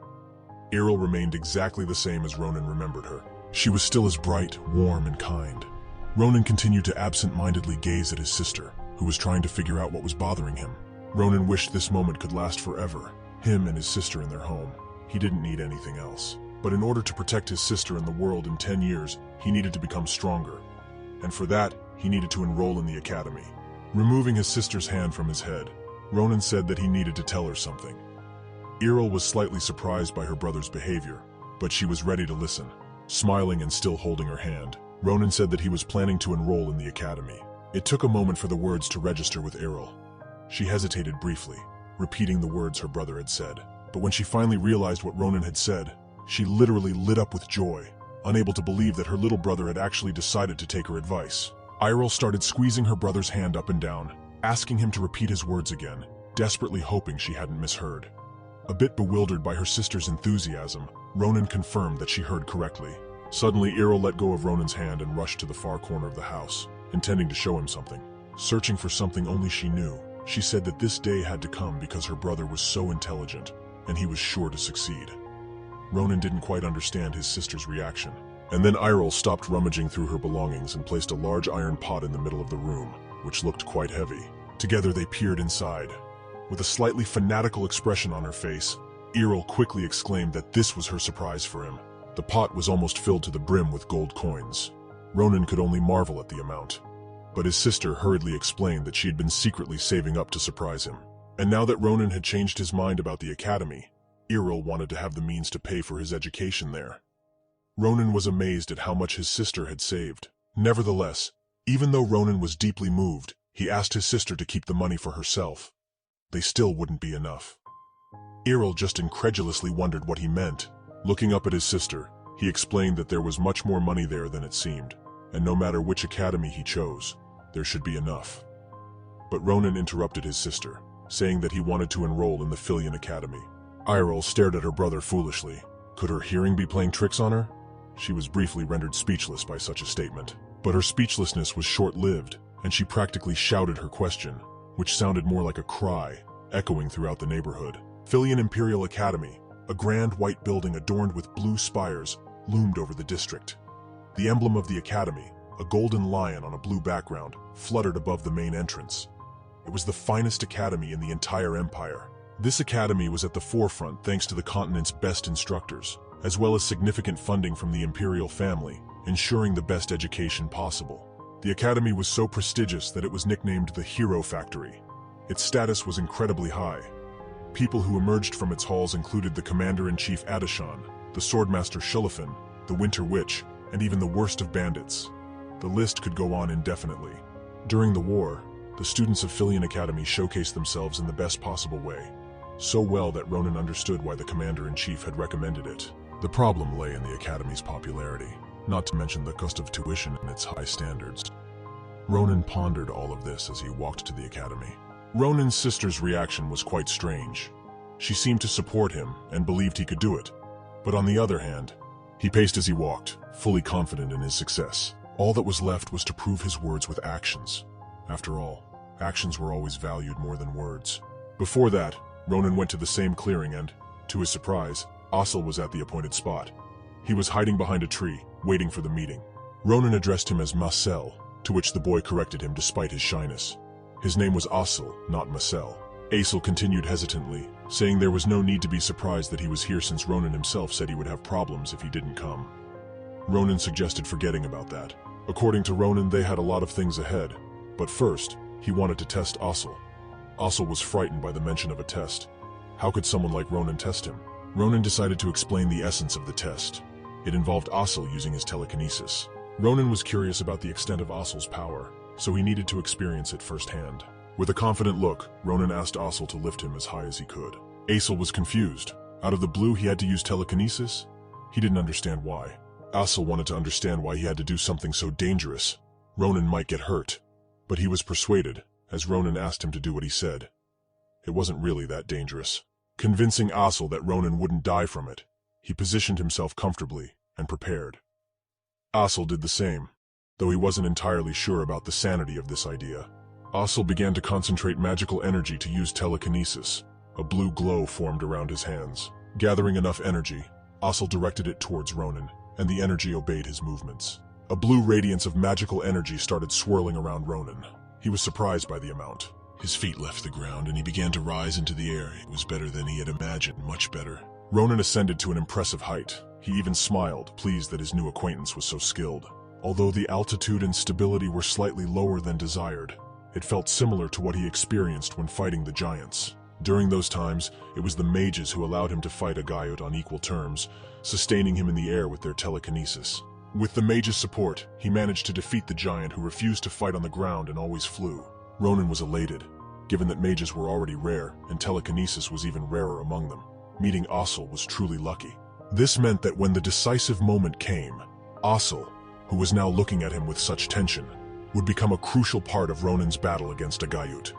Errol remained exactly the same as Ronan remembered her. She was still as bright, warm, and kind. Ronan continued to absent-mindedly gaze at his sister, who was trying to figure out what was bothering him. Ronan wished this moment could last forever, him and his sister in their home. He didn't need anything else. But in order to protect his sister and the world in 10 years, he needed to become stronger. And for that, he needed to enroll in the academy. Removing his sister's hand from his head, Ronan said that he needed to tell her something. Errol was slightly surprised by her brother's behavior, but she was ready to listen. Smiling and still holding her hand, Ronan said that he was planning to enroll in the academy. It took a moment for the words to register with Errol. She hesitated briefly, repeating the words her brother had said. But when she finally realized what Ronan had said, she literally lit up with joy, unable to believe that her little brother had actually decided to take her advice. Errol started squeezing her brother's hand up and down, asking him to repeat his words again, desperately hoping she hadn't misheard. A bit bewildered by her sister's enthusiasm, Ronan confirmed that she heard correctly. Suddenly, Errol let go of Ronan's hand and rushed to the far corner of the house, intending to show him something. Searching for something only she knew, she said that this day had to come because her brother was so intelligent, and he was sure to succeed. Ronan didn't quite understand his sister's reaction. And then Errol stopped rummaging through her belongings and placed a large iron pot in the middle of the room, which looked quite heavy. Together they peered inside. With a slightly fanatical expression on her face, Errol quickly exclaimed that this was her surprise for him. The pot was almost filled to the brim with gold coins. Ronan could only marvel at the amount. But his sister hurriedly explained that she had been secretly saving up to surprise him. And now that Ronan had changed his mind about the academy, Errol wanted to have the means to pay for his education there. Ronan was amazed at how much his sister had saved. Nevertheless, even though Ronan was deeply moved, he asked his sister to keep the money for herself. They still wouldn't be enough. Errol just incredulously wondered what he meant. Looking up at his sister, he explained that there was much more money there than it seemed, and no matter which academy he chose, there should be enough. But Ronan interrupted his sister, saying that he wanted to enroll in the Filian Academy. Errol stared at her brother foolishly. Could her hearing be playing tricks on her? She was briefly rendered speechless by such a statement. But her speechlessness was short-lived, and she practically shouted her question, which sounded more like a cry, echoing throughout the neighborhood. Filian Imperial Academy, a grand white building adorned with blue spires, loomed over the district. The emblem of the academy, a golden lion on a blue background, fluttered above the main entrance. It was the finest academy in the entire empire. This academy was at the forefront thanks to the continent's best instructors, as well as significant funding from the imperial family, ensuring the best education possible. The academy was so prestigious that it was nicknamed the Hero Factory. Its status was incredibly high. People who emerged from its halls included the Commander-in-Chief Adishan, the Swordmaster Shulafin, the Winter Witch, and even the worst of bandits. The list could go on indefinitely. During the war, the students of Filian Academy showcased themselves in the best possible way, so well that Ronan understood why the Commander-in-Chief had recommended it. The problem lay in the Academy's popularity, not to mention the cost of tuition and its high standards. Ronan pondered all of this as he walked to the Academy. Ronan's sister's reaction was quite strange. She seemed to support him and believed he could do it. But on the other hand, he paced as he walked, fully confident in his success. All that was left was to prove his words with actions. After all, actions were always valued more than words. Before that, Ronan went to the same clearing and, to his surprise, Asel was at the appointed spot. He was hiding behind a tree, waiting for the meeting. Ronan addressed him as Marcel, to which the boy corrected him despite his shyness. His name was Asel, not Marcel. Asel continued hesitantly, saying there was no need to be surprised that he was here since Ronan himself said he would have problems if he didn't come. Ronan suggested forgetting about that. According to Ronan, they had a lot of things ahead, but first, he wanted to test Asel. Asel was frightened by the mention of a test. How could someone like Ronan test him? Ronan decided to explain the essence of the test. It involved Asel using his telekinesis. Ronan was curious about the extent of Asel's power, so he needed to experience it firsthand. With a confident look, Ronan asked Asel to lift him as high as he could. Asel was confused. Out of the blue, he had to use telekinesis? He didn't understand why. Asel wanted to understand why he had to do something so dangerous. Ronan might get hurt, but he was persuaded, as Ronan asked him to do what he said. It wasn't really that dangerous. Convincing Asel that Ronan wouldn't die from it, he positioned himself comfortably and prepared. Asel did the same, though he wasn't entirely sure about the sanity of this idea. Asel began to concentrate magical energy to use telekinesis. A blue glow formed around his hands. Gathering enough energy, Asel directed it towards Ronan, and the energy obeyed his movements. A blue radiance of magical energy started swirling around Ronan. He was surprised by the amount. His feet left the ground and he began to rise into the air. It was better than he had imagined, much better. Ronan ascended to an impressive height. He even smiled, pleased that his new acquaintance was so skilled. Although the altitude and stability were slightly lower than desired, it felt similar to what he experienced when fighting the giants. During those times, it was the mages who allowed him to fight a Gaiut on equal terms, sustaining him in the air with their telekinesis. With the mage's support, he managed to defeat the giant who refused to fight on the ground and always flew. Ronan was elated, given that mages were already rare and telekinesis was even rarer among them. Meeting Asel was truly lucky. This meant that when the decisive moment came, Asel, who was now looking at him with such tension, would become a crucial part of Ronan's battle against a Gaiut.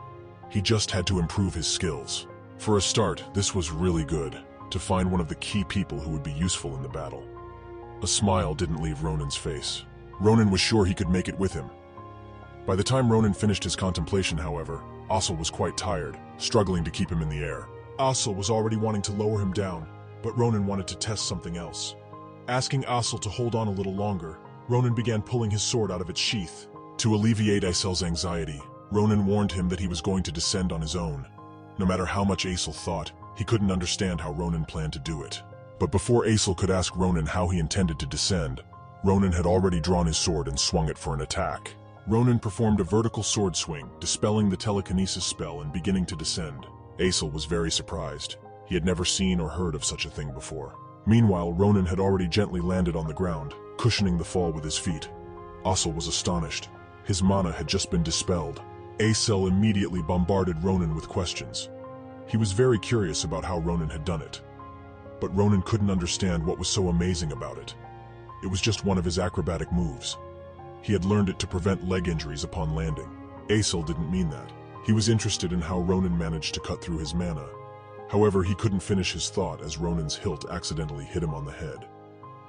He just had to improve his skills. For a start, this was really good, to find one of the key people who would be useful in the battle. A smile didn't leave Ronan's face. Ronan was sure he could make it with him. By the time Ronan finished his contemplation, however, Asel was quite tired, struggling to keep him in the air. Asel was already wanting to lower him down, but Ronan wanted to test something else. Asking Asel to hold on a little longer, Ronan began pulling his sword out of its sheath. To alleviate Asel's anxiety, Ronan warned him that he was going to descend on his own. No matter how much Asel thought, he couldn't understand how Ronan planned to do it. But before Asel could ask Ronan how he intended to descend, Ronan had already drawn his sword and swung it for an attack. Ronan performed a vertical sword swing, dispelling the telekinesis spell and beginning to descend. Asel was very surprised. He had never seen or heard of such a thing before. Meanwhile, Ronan had already gently landed on the ground, cushioning the fall with his feet. Asel was astonished. His mana had just been dispelled. Asel immediately bombarded Ronan with questions. He was very curious about how Ronan had done it. But Ronan couldn't understand what was so amazing about it. It was just one of his acrobatic moves. He had learned it to prevent leg injuries upon landing. Asel didn't mean that. He was interested in how Ronan managed to cut through his mana. However, he couldn't finish his thought as Ronan's hilt accidentally hit him on the head.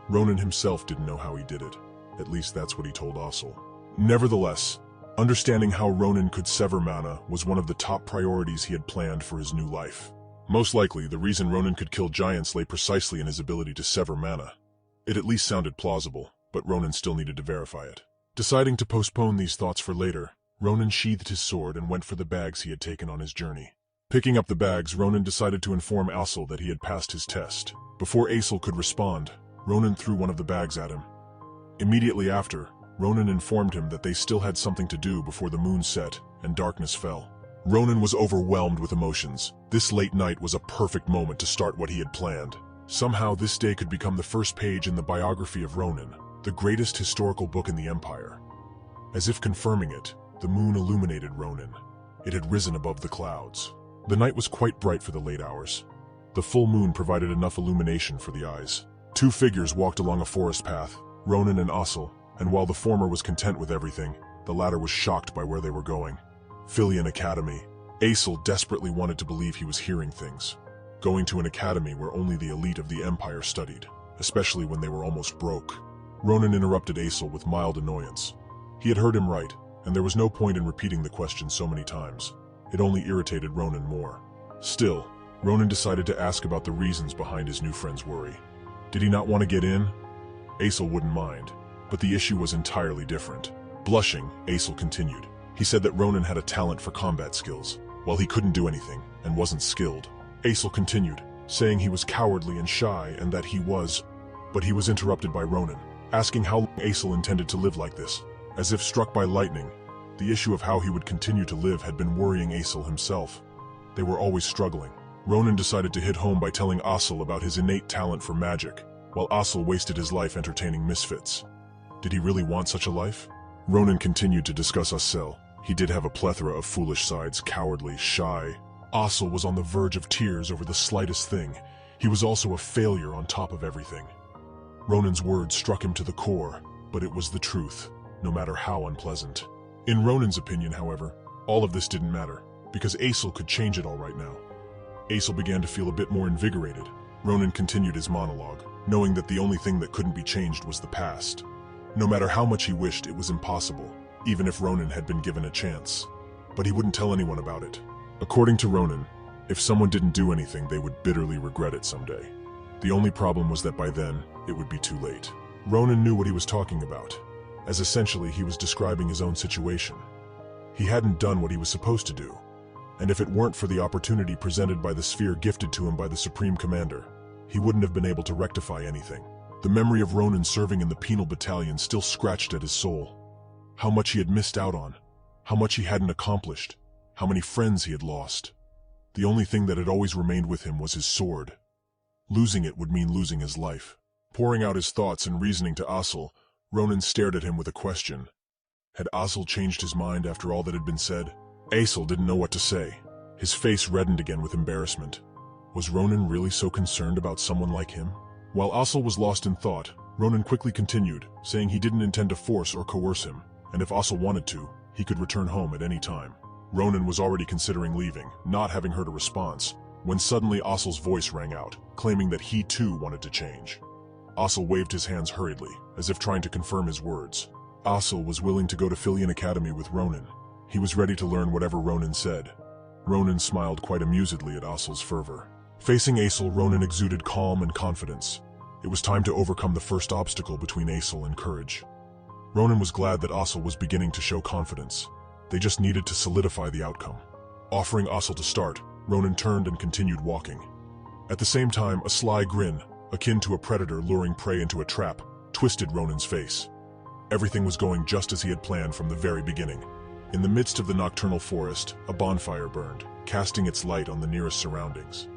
Ronan himself didn't know how he did it. At least that's what he told Asel. Nevertheless, understanding how Ronan could sever mana was one of the top priorities he had planned for his new life. Most likely, the reason Ronan could kill giants lay precisely in his ability to sever mana. It at least sounded plausible, but Ronan still needed to verify it. Deciding to postpone these thoughts for later, Ronan sheathed his sword and went for the bags he had taken on his journey. Picking up the bags, Ronan decided to inform Asel that he had passed his test. Before Asel could respond, Ronan threw one of the bags at him. Immediately after, Ronan informed him that they still had something to do before the moon set and darkness fell. Ronan was overwhelmed with emotions. This late night was a perfect moment to start what he had planned. Somehow this day could become the first page in the biography of Ronan, the greatest historical book in the Empire. As if confirming it, the moon illuminated Ronan. It had risen above the clouds. The night was quite bright for the late hours. The full moon provided enough illumination for the eyes. Two figures walked along a forest path, Ronan and Asel, and while the former was content with everything, the latter was shocked by where they were going. Filian Academy. Asel desperately wanted to believe he was hearing things. going to an academy where only the elite of the Empire studied, especially when they were almost broke. Ronan interrupted Aesol with mild annoyance. He had heard him right, and there was no point in repeating the question so many times. It only irritated Ronan more. Still, Ronan decided to ask about the reasons behind his new friend's worry. Did he not want to get in? Aesol wouldn't mind, but the issue was entirely different. Blushing, Aesol continued. He said that Ronan had a talent for combat skills, while he couldn't do anything and wasn't skilled. Aesol continued, saying he was cowardly and shy and that he was, but he was interrupted by Ronan, asking how long Aesol intended to live like this. As if struck by lightning, the issue of how he would continue to live had been worrying Aesol himself. They were always struggling. Ronan decided to hit home by telling Aesol about his innate talent for magic, while Aesol wasted his life entertaining misfits. Did he really want such a life? Ronan continued to discuss Aesol. He did have a plethora of foolish sides, cowardly, shy. Aesol was on the verge of tears over the slightest thing. He was also a failure on top of everything. Ronan's words struck him to the core, but it was the truth, no matter how unpleasant. In Ronan's opinion, however, all of this didn't matter, because Aesol could change it all right now. Aesol began to feel a bit more invigorated. Ronan continued his monologue, knowing that the only thing that couldn't be changed was the past. No matter how much he wished, it was impossible, even if Ronan had been given a chance. But he wouldn't tell anyone about it. According to Ronan, if someone didn't do anything, they would bitterly regret it someday. The only problem was that by then, it would be too late. Ronan knew what he was talking about, as essentially he was describing his own situation. He hadn't done what he was supposed to do, and if it weren't for the opportunity presented by the sphere gifted to him by the Supreme Commander, he wouldn't have been able to rectify anything. The memory of Ronan serving in the penal battalion still scratched at his soul. How much he had missed out on, how much he hadn't accomplished, how many friends he had lost. The only thing that had always remained with him was his sword. Losing it would mean losing his life. Pouring out his thoughts and reasoning to Aesol, Ronan stared at him with a question. Had Aesol changed his mind after all that had been said? Aesol didn't know what to say. His face reddened again with embarrassment. Was Ronan really so concerned about someone like him? While Aesol was lost in thought, Ronan quickly continued, saying he didn't intend to force or coerce him, and if Aesol wanted to, he could return home at any time. Ronan was already considering leaving, not having heard a response, when suddenly Aesol's voice rang out, claiming that he too wanted to change. Aesol waved his hands hurriedly, as if trying to confirm his words. Aesol was willing to go to Philian Academy with Ronan. He was ready to learn whatever Ronan said. Ronan smiled quite amusedly at Aesol's fervor. Facing Aesol, Ronan exuded calm and confidence. It was time to overcome the first obstacle between Aesol and courage. Ronan was glad that Aesol was beginning to show confidence. They just needed to solidify the outcome. Offering Aesol to start, Ronan turned and continued walking. At the same time, a sly grin, akin to a predator luring prey into a trap, twisted Ronan's face. Everything was going just as he had planned from the very beginning. In the midst of the nocturnal forest, a bonfire burned, casting its light on the nearest surroundings.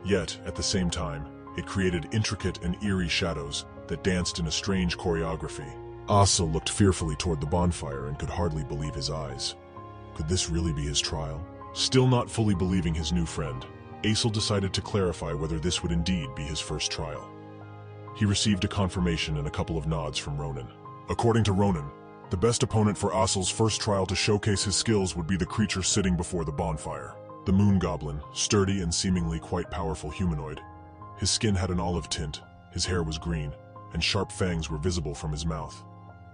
Yet, at the same time, it created intricate and eerie shadows that danced in a strange choreography. Aesol looked fearfully toward the bonfire and could hardly believe his eyes. Could this really be his trial? Still not fully believing his new friend, Aesol decided to clarify whether this would indeed be his first trial. He received a confirmation and a couple of nods from Ronan. According to Ronan, the best opponent for Aesol's first trial to showcase his skills would be the creature sitting before the bonfire. The moon goblin, sturdy and seemingly quite powerful humanoid. His skin had an olive tint, his hair was green, and sharp fangs were visible from his mouth.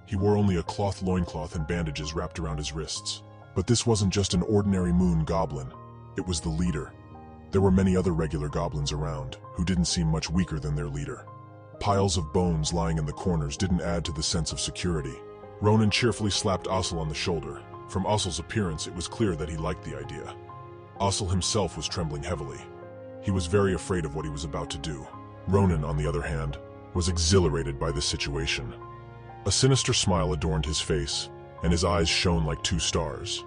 He wore only a cloth loincloth and bandages wrapped around his wrists. But this wasn't just an ordinary moon goblin, it was the leader. There were many other regular goblins around, who didn't seem much weaker than their leader. Piles of bones lying in the corners didn't add to the sense of security. Ronan cheerfully slapped Aesol on the shoulder. From Aesol's appearance, it was clear that he liked the idea. Aesol himself was trembling heavily. He was very afraid of what he was about to do. Ronan, on the other hand, was exhilarated by this situation. A sinister smile adorned his face, and his eyes shone like two stars.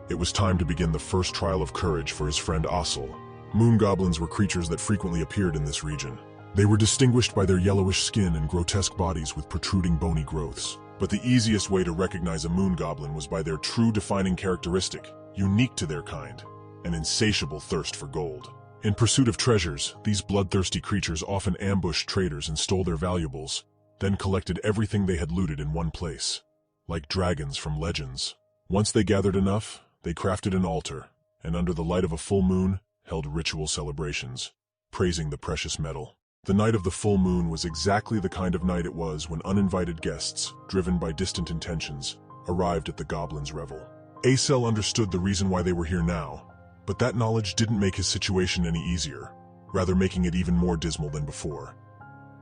It was time to begin the first trial of courage for his friend Aesol. Moon goblins were creatures that frequently appeared in this region. They were distinguished by their yellowish skin and grotesque bodies with protruding bony growths. But the easiest way to recognize a moon goblin was by their true defining characteristic, unique to their kind, an insatiable thirst for gold. In pursuit of treasures, these bloodthirsty creatures often ambushed traders and stole their valuables, then collected everything they had looted in one place. Like dragons from legends. Once they gathered enough, they crafted an altar, and under the light of a full moon, held ritual celebrations. praising the precious metal. The night of the full moon was exactly the kind of night it was when uninvited guests, driven by distant intentions, arrived at the goblins' revel. Acel understood the reason why they were here now, but that knowledge didn't make his situation any easier, rather making it even more dismal than before.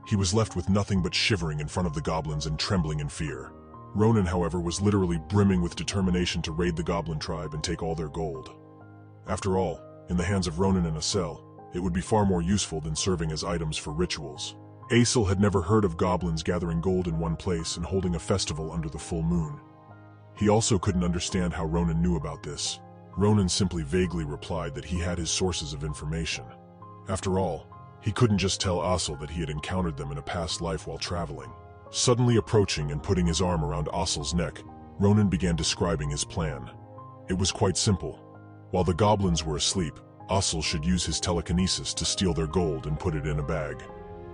He was left with nothing but shivering in front of the goblins and trembling in fear. Ronan, however, was literally brimming with determination to raid the goblin tribe and take all their gold. After all, in the hands of Ronan and Acel, it would be far more useful than serving as items for rituals. Acel had never heard of goblins gathering gold in one place and holding a festival under the full moon. He also couldn't understand how Ronan knew about this. Ronan simply vaguely replied that he had his sources of information. After all, he couldn't just tell Acel that he had encountered them in a past life while traveling. Suddenly approaching and putting his arm around Acel's neck, Ronan began describing his plan. It was quite simple. While the goblins were asleep, Acel should use his telekinesis to steal their gold and put it in a bag.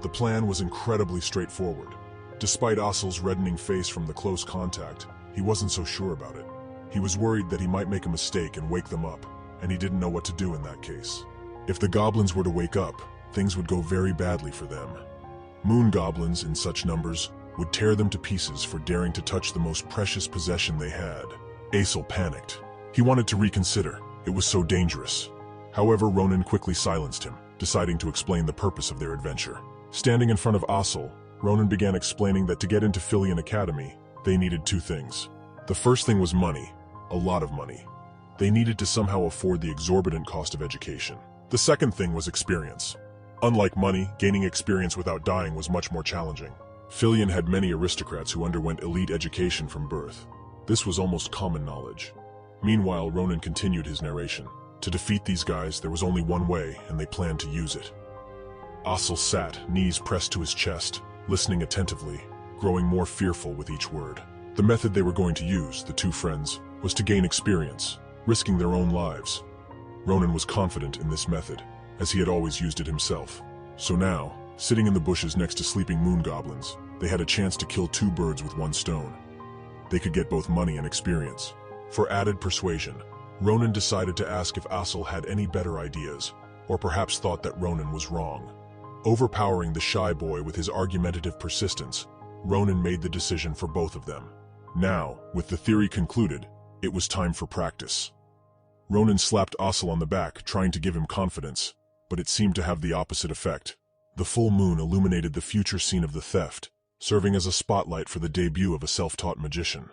The plan was incredibly straightforward. Despite Acel's reddening face from the close contact, he wasn't so sure about it. He was worried that he might make a mistake and wake them up, and he didn't know what to do in that case. If the goblins were to wake up, things would go very badly for them. Moon goblins, in such numbers, would tear them to pieces for daring to touch the most precious possession they had. Acel panicked. He wanted to reconsider. It was so dangerous. However, Ronan quickly silenced him, deciding to explain the purpose of their adventure. Standing in front of Acel, Ronan began explaining that to get into Philian Academy, they needed two things. The first thing was money, a lot of money. They needed to somehow afford the exorbitant cost of education. The second thing was experience. Unlike money, gaining experience without dying was much more challenging. Philian had many aristocrats who underwent elite education from birth. This was almost common knowledge. Meanwhile, Ronan continued his narration. To defeat these guys, there was only one way, and they planned to use it. Acel sat, knees pressed to his chest, listening attentively, growing more fearful with each word. The method they were going to use, the two friends, was to gain experience, risking their own lives. Ronan was confident in this method, as he had always used it himself. So now, sitting in the bushes next to sleeping moon goblins, they had a chance to kill two birds with one stone. They could get both money and experience. For added persuasion, Ronan decided to ask if Acel had any better ideas, or perhaps thought that Ronan was wrong. Overpowering the shy boy with his argumentative persistence, Ronan made the decision for both of them. Now, with the theory concluded, it was time for practice. Ronan slapped Acel on the back, trying to give him confidence, but it seemed to have the opposite effect. The full moon illuminated the future scene of the theft, serving as a spotlight for the debut of a self-taught magician.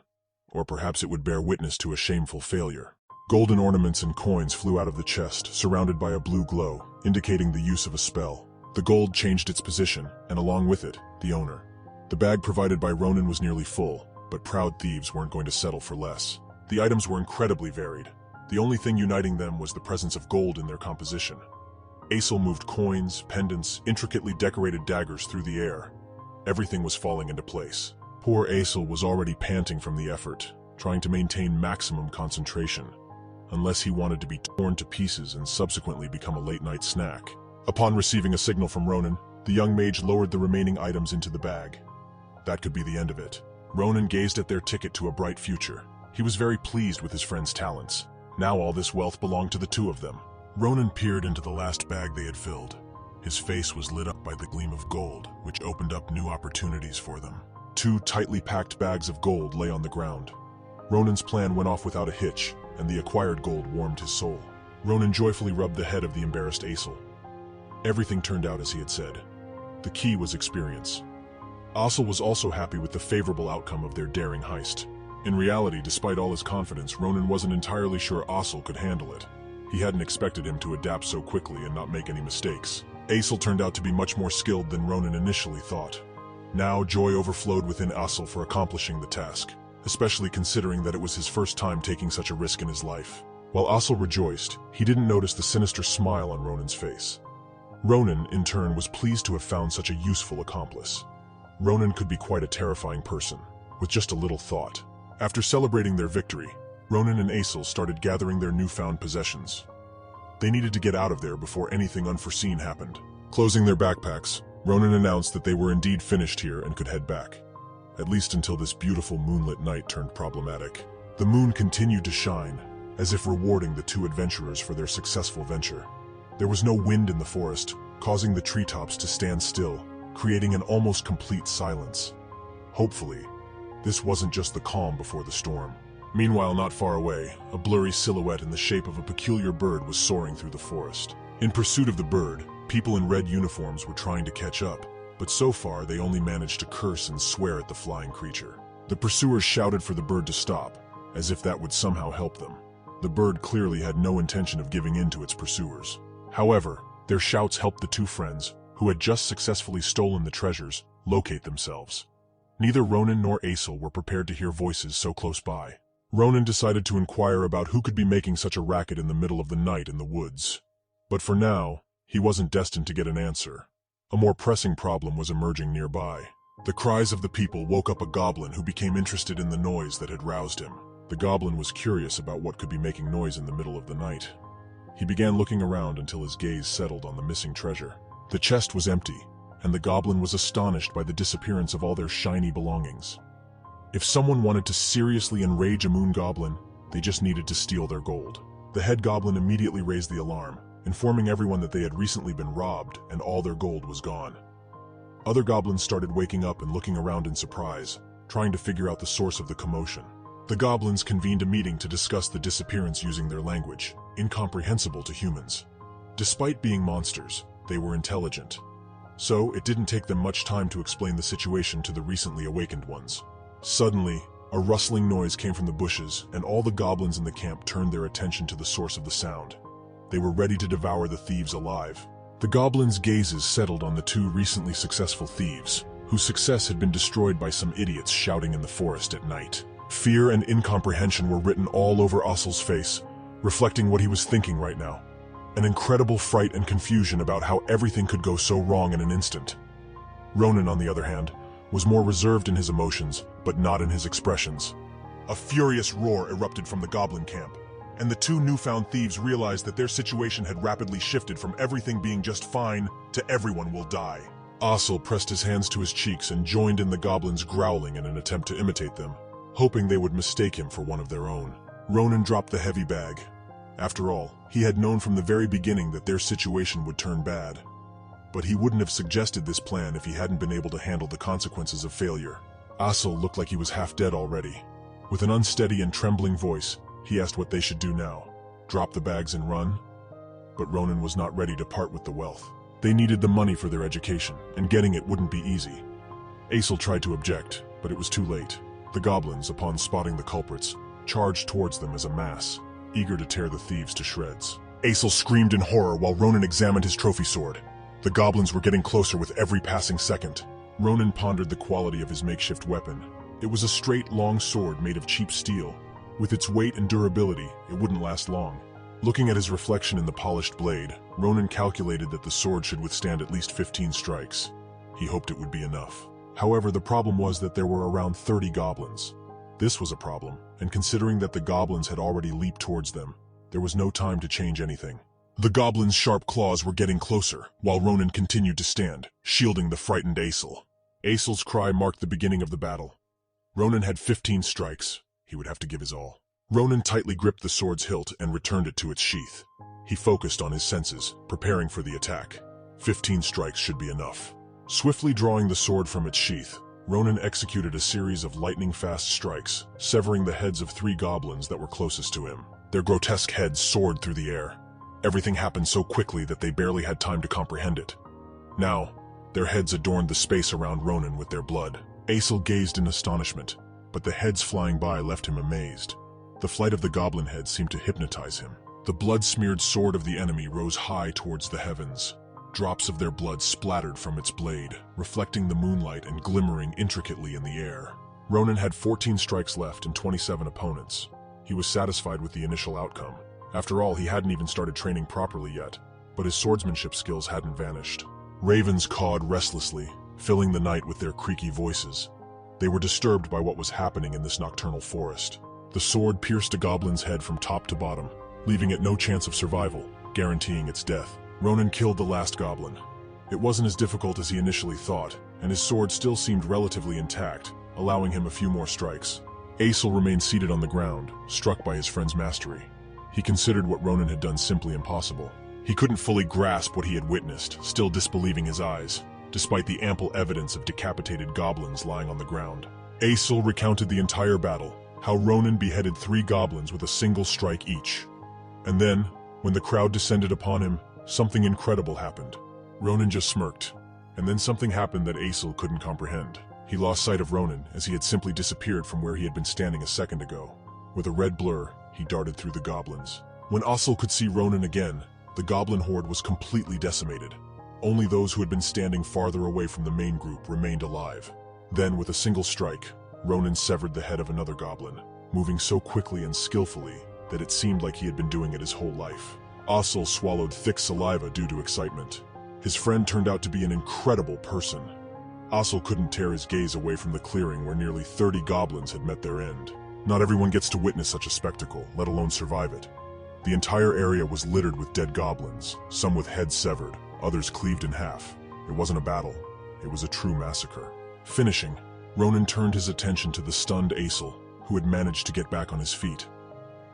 Or perhaps it would bear witness to a shameful failure. Golden ornaments and coins flew out of the chest, surrounded by a blue glow, indicating the use of a spell. The gold changed its position, and along with it, the owner. The bag provided by Ronan was nearly full, but proud thieves weren't going to settle for less. The items were incredibly varied. The only thing uniting them was the presence of gold in their composition. Acel moved coins, pendants, intricately decorated daggers through the air. Everything was falling into place. Poor Acel was already panting from the effort, trying to maintain maximum concentration, unless he wanted to be torn to pieces and subsequently become a late-night snack. Upon receiving a signal from Ronan, the young mage lowered the remaining items into the bag. That could be the end of it. Ronan gazed at their ticket to a bright future. He was very pleased with his friend's talents. Now all this wealth belonged to the two of them. Ronan peered into the last bag they had filled. His face was lit up by the gleam of gold, which opened up new opportunities for them. Two tightly packed bags of gold lay on the ground. Ronan's plan went off without a hitch, and the acquired gold warmed his soul. Ronan joyfully rubbed the head of the embarrassed Acel. Everything turned out as he had said. The key was experience. Acel was also happy with the favorable outcome of their daring heist. In reality, despite all his confidence, Ronan wasn't entirely sure Acel could handle it. He hadn't expected him to adapt so quickly and not make any mistakes. Acel turned out to be much more skilled than Ronan initially thought. Now, joy overflowed within Acel for accomplishing the task, especially considering that it was his first time taking such a risk in his life. While Acel rejoiced, he didn't notice the sinister smile on Ronan's face. Ronan, in turn, was pleased to have found such a useful accomplice. Ronan could be quite a terrifying person, with just a little thought. After celebrating their victory, Ronan and Acel started gathering their newfound possessions. They needed to get out of there before anything unforeseen happened. Closing their backpacks, Ronan announced that they were indeed finished here and could head back. At least until this beautiful moonlit night turned problematic. The moon continued to shine, as if rewarding the two adventurers for their successful venture. There was no wind in the forest, causing the treetops to stand still, creating an almost complete silence. Hopefully, this wasn't just the calm before the storm. Meanwhile, not far away, a blurry silhouette in the shape of a peculiar bird was soaring through the forest. In pursuit of the bird, people in red uniforms were trying to catch up, but so far they only managed to curse and swear at the flying creature. The pursuers shouted for the bird to stop, as if that would somehow help them. The bird clearly had no intention of giving in to its pursuers. However, their shouts helped the two friends, who had just successfully stolen the treasures, locate themselves. Neither Ronan nor Aesel were prepared to hear voices so close by. Ronan decided to inquire about who could be making such a racket in the middle of the night in the woods. But for now, he wasn't destined to get an answer. A more pressing problem was emerging nearby. The cries of the people woke up a goblin who became interested in the noise that had roused him. The goblin was curious about what could be making noise in the middle of the night. He began looking around until his gaze settled on the missing treasure. The chest was empty, and the goblin was astonished by the disappearance of all their shiny belongings. If someone wanted to seriously enrage a moon goblin, they just needed to steal their gold. The head goblin immediately raised the alarm, informing everyone that they had recently been robbed and all their gold was gone. Other goblins started waking up and looking around in surprise, trying to figure out the source of the commotion. The goblins convened a meeting to discuss the disappearance using their language, incomprehensible to humans. Despite being monsters, they were intelligent. So it didn't take them much time to explain the situation to the recently awakened ones. Suddenly, a rustling noise came from the bushes, and all the goblins in the camp turned their attention to the source of the sound. They were ready to devour the thieves alive. The goblins' gazes settled on the two recently successful thieves, whose success had been destroyed by some idiots shouting in the forest at night. Fear and incomprehension were written all over Aesel's face, reflecting what he was thinking right now. An incredible fright and confusion about how everything could go so wrong in an instant. Ronan, on the other hand, was more reserved in his emotions, but not in his expressions. A furious roar erupted from the goblin camp, and the two newfound thieves realized that their situation had rapidly shifted from everything being just fine to everyone will die. Aesel pressed his hands to his cheeks and joined in the goblins' growling in an attempt to imitate them, hoping they would mistake him for one of their own. Ronan dropped the heavy bag. After all, he had known from the very beginning that their situation would turn bad. But he wouldn't have suggested this plan if he hadn't been able to handle the consequences of failure. Aesel looked like he was half dead already. With an unsteady and trembling voice, he asked what they should do now. Drop the bags and run? But Ronan was not ready to part with the wealth. They needed the money for their education, and getting it wouldn't be easy. Aesel tried to object, but it was too late. The goblins, upon spotting the culprits, charged towards them as a mass, eager to tear the thieves to shreds. Aesel screamed in horror while Ronan examined his trophy sword. The goblins were getting closer with every passing second. Ronan pondered the quality of his makeshift weapon. It was a straight, long sword made of cheap steel. With its weight and durability, it wouldn't last long. Looking at his reflection in the polished blade, Ronan calculated that the sword should withstand at least 15 strikes. He hoped it would be enough. However, the problem was that there were around 30 goblins. This was a problem, and considering that the goblins had already leaped towards them, there was no time to change anything. The goblins' sharp claws were getting closer, while Ronan continued to stand, shielding the frightened Aesel. Aesel's cry marked the beginning of the battle. Ronan had 15 strikes. He would have to give his all. Ronan tightly gripped the sword's hilt and returned it to its sheath. He focused on his senses, preparing for the attack. 15 strikes should be enough. Swiftly drawing the sword from its sheath, Ronan executed a series of lightning-fast strikes, severing the heads of 3 goblins that were closest to him. Their grotesque heads soared through the air. Everything happened so quickly that they barely had time to comprehend it. Now, their heads adorned the space around Ronan with their blood. Aesel gazed in astonishment, but the heads flying by left him amazed. The flight of the goblin heads seemed to hypnotize him. The blood-smeared sword of the enemy rose high towards the heavens. Drops of their blood splattered from its blade, reflecting the moonlight and glimmering intricately in the air. Ronan had 14 strikes left and 27 opponents. He was satisfied with the initial outcome. After all, he hadn't even started training properly yet, but his swordsmanship skills hadn't vanished. Ravens cawed restlessly, filling the night with their creaky voices. They were disturbed by what was happening in this nocturnal forest. The sword pierced a goblin's head from top to bottom, leaving it no chance of survival, guaranteeing its death. Ronan killed the last goblin. It wasn't as difficult as he initially thought, and his sword still seemed relatively intact, allowing him a few more strikes. Aesel remained seated on the ground, struck by his friend's mastery. He considered what Ronan had done simply impossible. He couldn't fully grasp what he had witnessed, still disbelieving his eyes, despite the ample evidence of decapitated goblins lying on the ground. Aesel recounted the entire battle, how Ronan beheaded 3 goblins with a single strike each. And then, when the crowd descended upon him, something incredible happened. Ronan just smirked, and then something happened that Aesel couldn't comprehend. He lost sight of Ronan as he had simply disappeared from where he had been standing a second ago. With a red blur, he darted through the goblins. When Aesel could see Ronan again, the goblin horde was completely decimated. Only those who had been standing farther away from the main group remained alive. Then, with a single strike, Ronan severed the head of another goblin, moving so quickly and skillfully that it seemed like he had been doing it his whole life. Aesel swallowed thick saliva due to excitement. His friend turned out to be an incredible person. Aesel couldn't tear his gaze away from the clearing where nearly 30 goblins had met their end. Not everyone gets to witness such a spectacle, let alone survive it. The entire area was littered with dead goblins, some with heads severed, others cleaved in half. It wasn't a battle, it was a true massacre. Finishing, Ronan turned his attention to the stunned Aesel, who had managed to get back on his feet.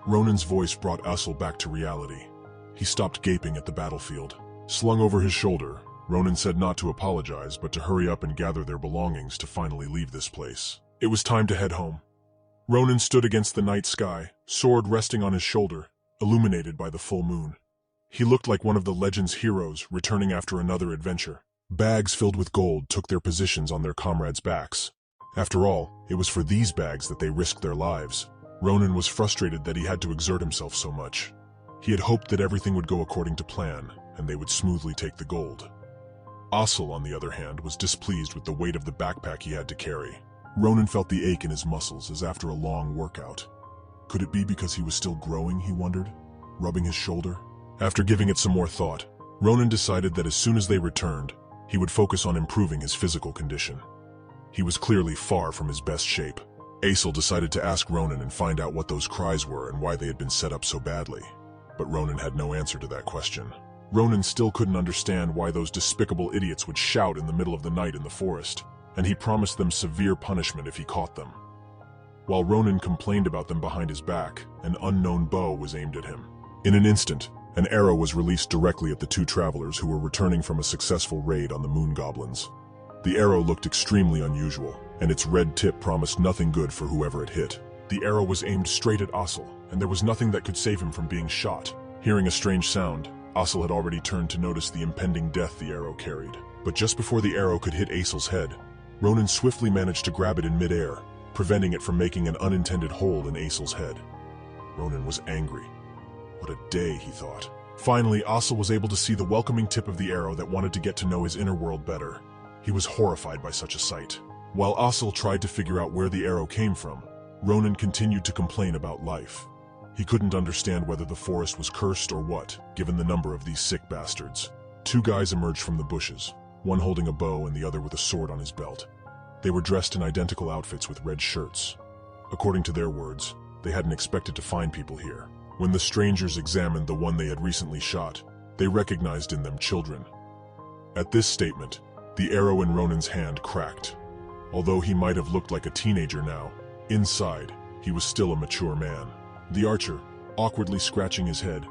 Ronan's voice brought Aesel back to reality. He stopped gaping at the battlefield. Slung over his shoulder, Ronan said not to apologize, but to hurry up and gather their belongings to finally leave this place. It was time to head home. Ronan stood against the night sky, sword resting on his shoulder, illuminated by the full moon. He looked like one of the legend's heroes returning after another adventure. Bags filled with gold took their positions on their comrades' backs. After all, it was for these bags that they risked their lives. Ronan was frustrated that he had to exert himself so much. He had hoped that everything would go according to plan, and they would smoothly take the gold. Aesel, on the other hand, was displeased with the weight of the backpack he had to carry. Ronan felt the ache in his muscles as after a long workout. Could it be because he was still growing, he wondered, rubbing his shoulder? After giving it some more thought, Ronan decided that as soon as they returned, he would focus on improving his physical condition. He was clearly far from his best shape. Aesel decided to ask Ronan and find out what those cries were and why they had been set up so badly. But Ronan had no answer to that question. Ronan still couldn't understand why those despicable idiots would shout in the middle of the night in the forest, and he promised them severe punishment if he caught them. While Ronan complained about them behind his back, an unknown bow was aimed at him. In an instant, an arrow was released directly at the 2 travelers who were returning from a successful raid on the moon goblins. The arrow looked extremely unusual, and its red tip promised nothing good for whoever it hit. The arrow was aimed straight at Aesel, and there was nothing that could save him from being shot. Hearing a strange sound, Aesel had already turned to notice the impending death the arrow carried. But just before the arrow could hit Aesel's head, Ronan swiftly managed to grab it in midair, preventing it from making an unintended hole in Aesel's head. Ronan was angry. What a day, he thought. Finally, Aesel was able to see the welcoming tip of the arrow that wanted to get to know his inner world better. He was horrified by such a sight. While Aesel tried to figure out where the arrow came from, Ronan continued to complain about life. He couldn't understand whether the forest was cursed or what, given the number of these sick bastards. 2 guys emerged from the bushes, one holding a bow and the other with a sword on his belt. They were dressed in identical outfits with red shirts. According to their words, they hadn't expected to find people here. When the strangers examined the one they had recently shot, they recognized in them children. At this statement, the arrow in Ronan's hand cracked. Although he might have looked like a teenager now, inside, he was still a mature man. The archer, awkwardly scratching his head,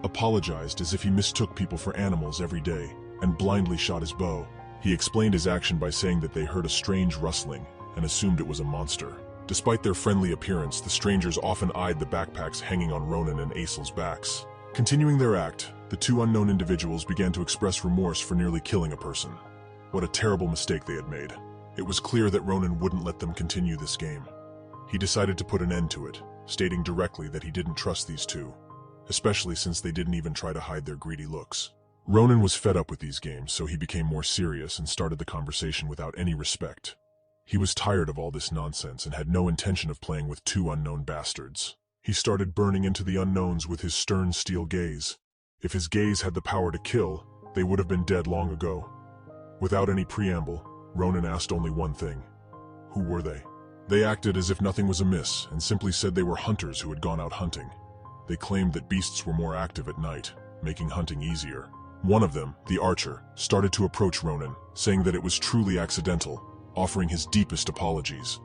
apologized as if he mistook people for animals every day, and blindly shot his bow. He explained his action by saying that they heard a strange rustling and assumed it was a monster. Despite their friendly appearance, the strangers often eyed the backpacks hanging on Ronan and Aesel's backs. Continuing their act, the 2 unknown individuals began to express remorse for nearly killing a person. What a terrible mistake they had made. It was clear that Ronan wouldn't let them continue this game. He decided to put an end to it, stating directly that he didn't trust these 2, especially since they didn't even try to hide their greedy looks. Ronan was fed up with these games, so he became more serious and started the conversation without any respect. He was tired of all this nonsense and had no intention of playing with 2 unknown bastards. He started burning into the unknowns with his stern steel gaze. If his gaze had the power to kill, they would have been dead long ago. Without any preamble, Ronan asked only one thing. Who were they? They acted as if nothing was amiss and simply said they were hunters who had gone out hunting. They claimed that beasts were more active at night, making hunting easier. One of them, the archer, started to approach Ronan, saying that it was truly accidental, offering his deepest apologies.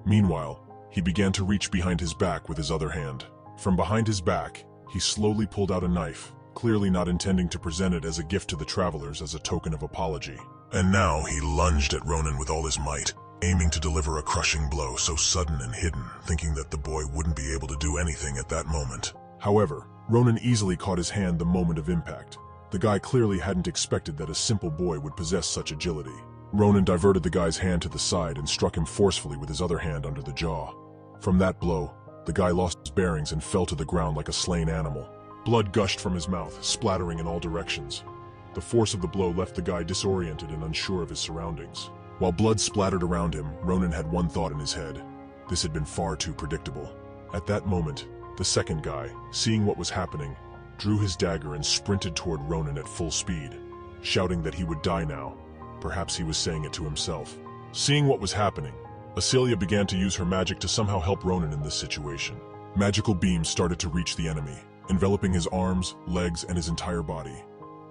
Meanwhile, he began to reach behind his back with his other hand. From behind his back, he slowly pulled out a knife, clearly not intending to present it as a gift to the travelers as a token of apology. And now he lunged at Ronan with all his might, aiming to deliver a crushing blow so sudden and hidden, thinking that the boy wouldn't be able to do anything at that moment. However, Ronan easily caught his hand the moment of impact. The guy clearly hadn't expected that a simple boy would possess such agility. Ronan diverted the guy's hand to the side and struck him forcefully with his other hand under the jaw. From that blow, the guy lost his bearings and fell to the ground like a slain animal. Blood gushed from his mouth, splattering in all directions. The force of the blow left the guy disoriented and unsure of his surroundings. While blood splattered around him, Ronan had one thought in his head. This had been far too predictable. At that moment, the second guy, seeing what was happening, drew his dagger and sprinted toward Ronan at full speed, shouting that he would die now. Perhaps he was saying it to himself. Seeing what was happening, Acelia began to use her magic to somehow help Ronan in this situation. Magical beams started to reach the enemy, enveloping his arms, legs, and his entire body.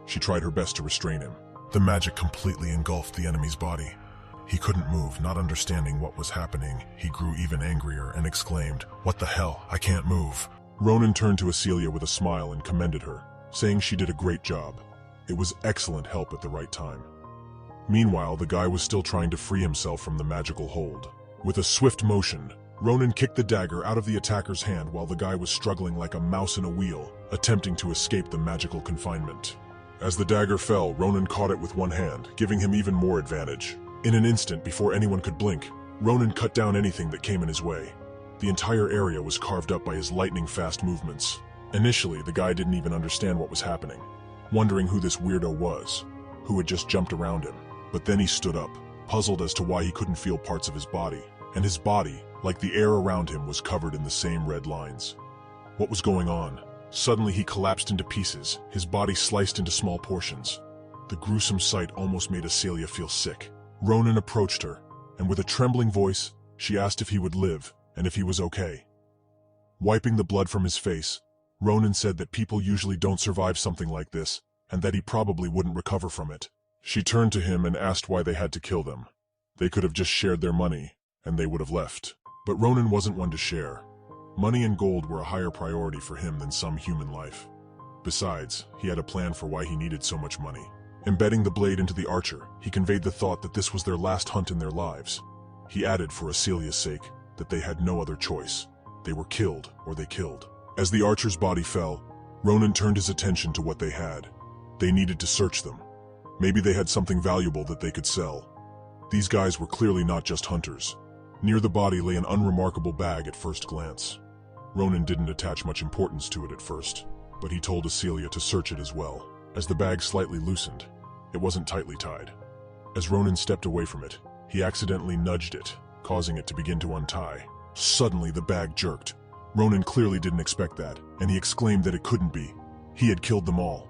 She tried her best to restrain him. The magic completely engulfed the enemy's body. He couldn't move, not understanding what was happening. He grew even angrier and exclaimed, "What the hell? I can't move." Ronan turned to Acelia with a smile and commended her, saying she did a great job. It was excellent help at the right time. Meanwhile, the guy was still trying to free himself from the magical hold. With a swift motion, Ronan kicked the dagger out of the attacker's hand while the guy was struggling like a mouse in a wheel, attempting to escape the magical confinement. As the dagger fell, Ronan caught it with one hand, giving him even more advantage. In an instant, before anyone could blink, Ronan cut down anything that came in his way. The entire area was carved up by his lightning-fast movements. Initially, the guy didn't even understand what was happening, wondering who this weirdo was, who had just jumped around him. But then he stood up, puzzled as to why he couldn't feel parts of his body, and his body, like the air around him, was covered in the same red lines. What was going on? Suddenly he collapsed into pieces, his body sliced into small portions. The gruesome sight almost made Acelia feel sick. Ronan approached her, and with a trembling voice, she asked if he would live, and if he was okay. Wiping the blood from his face, Ronan said that people usually don't survive something like this, and that he probably wouldn't recover from it. She turned to him and asked why they had to kill them. They could have just shared their money, and they would have left. But Ronan wasn't one to share. Money and gold were a higher priority for him than some human life. Besides, he had a plan for why he needed so much money. Embedding the blade into the archer, he conveyed the thought that this was their last hunt in their lives. He added, for Acelia's sake, that they had no other choice. They were killed, or they killed. As the archer's body fell, Ronan turned his attention to what they had. They needed to search them. Maybe they had something valuable that they could sell. These guys were clearly not just hunters. Near the body lay an unremarkable bag at first glance. Ronan didn't attach much importance to it at first, but he told Acelia to search it as well. As the bag slightly loosened, it wasn't tightly tied. As Ronan stepped away from it, he accidentally nudged it, causing it to begin to untie. Suddenly the bag jerked. Ronan clearly didn't expect that, and he exclaimed that it couldn't be. He had killed them all.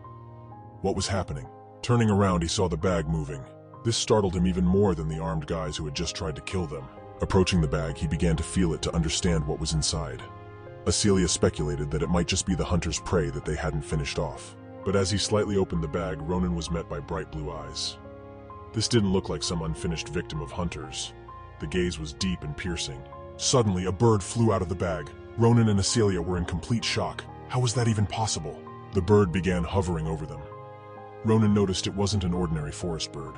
What was happening? Turning around, he saw the bag moving. This startled him even more than the armed guys who had just tried to kill them. Approaching the bag, he began to feel it to understand what was inside. Acelia speculated that it might just be the hunter's prey that they hadn't finished off. But as he slightly opened the bag, Ronan was met by bright blue eyes. This didn't look like some unfinished victim of hunters. The gaze was deep and piercing. Suddenly, a bird flew out of the bag. Ronan and Acelia were in complete shock. How was that even possible? The bird began hovering over them. Ronan noticed it wasn't an ordinary forest bird.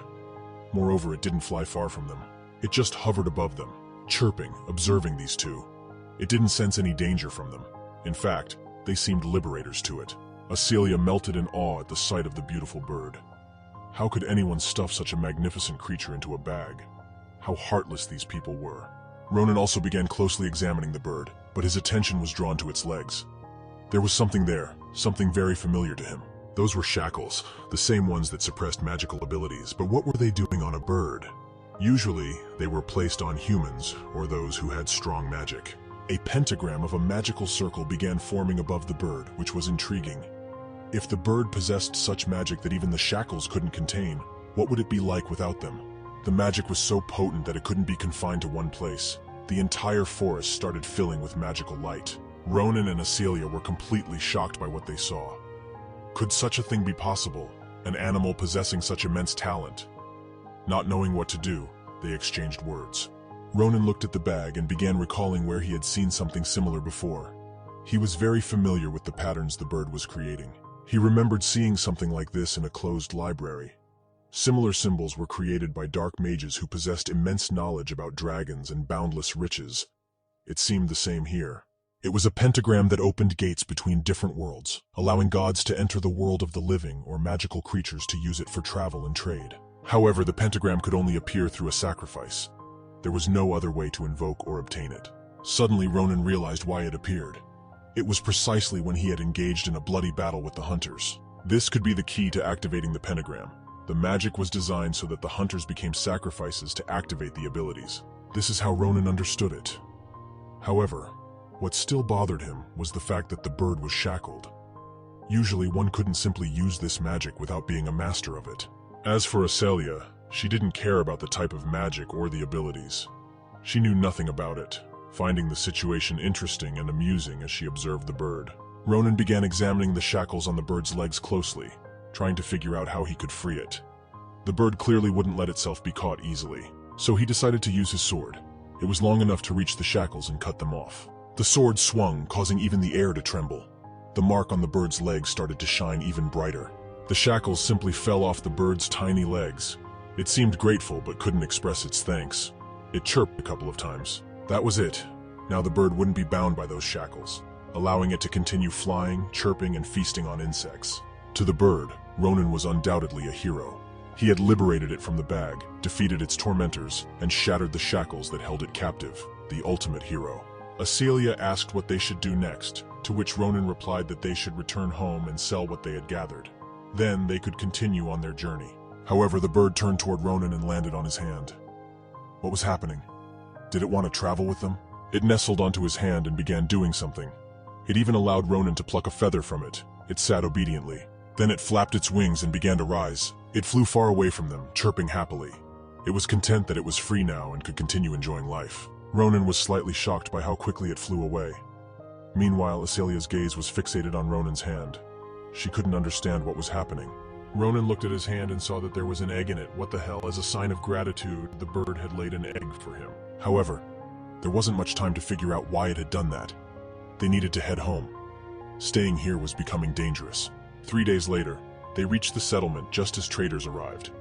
Moreover, it didn't fly far from them. It just hovered above them, chirping, observing these two. It didn't sense any danger from them. In fact, they seemed liberators to it. Acelia melted in awe at the sight of the beautiful bird. How could anyone stuff such a magnificent creature into a bag? How heartless these people were. Ronan also began closely examining the bird, but his attention was drawn to its legs. There was something there, something very familiar to him. Those were shackles, the same ones that suppressed magical abilities, but what were they doing on a bird? Usually, they were placed on humans or those who had strong magic. A pentagram of a magical circle began forming above the bird, which was intriguing. If the bird possessed such magic that even the shackles couldn't contain, what would it be like without them? The magic was so potent that it couldn't be confined to one place. The entire forest started filling with magical light. Ronan and Acelia were completely shocked by what they saw. Could such a thing be possible? An animal possessing such immense talent? Not knowing what to do, they exchanged words. Ronan looked at the bag and began recalling where he had seen something similar before. He was very familiar with the patterns the bird was creating. He remembered seeing something like this in a closed library. Similar symbols were created by dark mages who possessed immense knowledge about dragons and boundless riches. It seemed the same here. It was a pentagram that opened gates between different worlds, allowing gods to enter the world of the living or magical creatures to use it for travel and trade. However, the pentagram could only appear through a sacrifice. There was no other way to invoke or obtain it. Suddenly, Ronan realized why it appeared. It was precisely when he had engaged in a bloody battle with the hunters. This could be the key to activating the pentagram. The magic was designed so that the hunters became sacrifices to activate the abilities. This is how Ronan understood it. However, what still bothered him was the fact that the bird was shackled. Usually one couldn't simply use this magic without being a master of it. As for Acelia, she didn't care about the type of magic or the abilities. She knew nothing about it, finding the situation interesting and amusing as she observed the bird. Ronan began examining the shackles on the bird's legs closely, trying to figure out how he could free it. The bird clearly wouldn't let itself be caught easily, so he decided to use his sword. It was long enough to reach the shackles and cut them off. The sword swung, causing even the air to tremble. The mark on the bird's leg started to shine even brighter. The shackles simply fell off the bird's tiny legs. It seemed grateful but couldn't express its thanks. It chirped a couple of times. That was it. Now the bird wouldn't be bound by those shackles, allowing it to continue flying, chirping, and feasting on insects. To the bird, Ronan was undoubtedly a hero. He had liberated it from the bag, defeated its tormentors, and shattered the shackles that held it captive. The ultimate hero. Acelia asked what they should do next, to which Ronan replied that they should return home and sell what they had gathered. Then they could continue on their journey. However, the bird turned toward Ronan and landed on his hand. What was happening? Did it want to travel with them? It nestled onto his hand and began doing something. It even allowed Ronan to pluck a feather from it. It sat obediently. Then it flapped its wings and began to rise. It flew far away from them, chirping happily. It was content that it was free now and could continue enjoying life. Ronan was slightly shocked by how quickly it flew away. Meanwhile, Acelia's gaze was fixated on Ronan's hand. She couldn't understand what was happening. Ronan looked at his hand and saw that there was an egg in it. What the hell? As a sign of gratitude, the bird had laid an egg for him. However, there wasn't much time to figure out why it had done that. They needed to head home. Staying here was becoming dangerous. 3 days later, they reached the settlement just as traders arrived.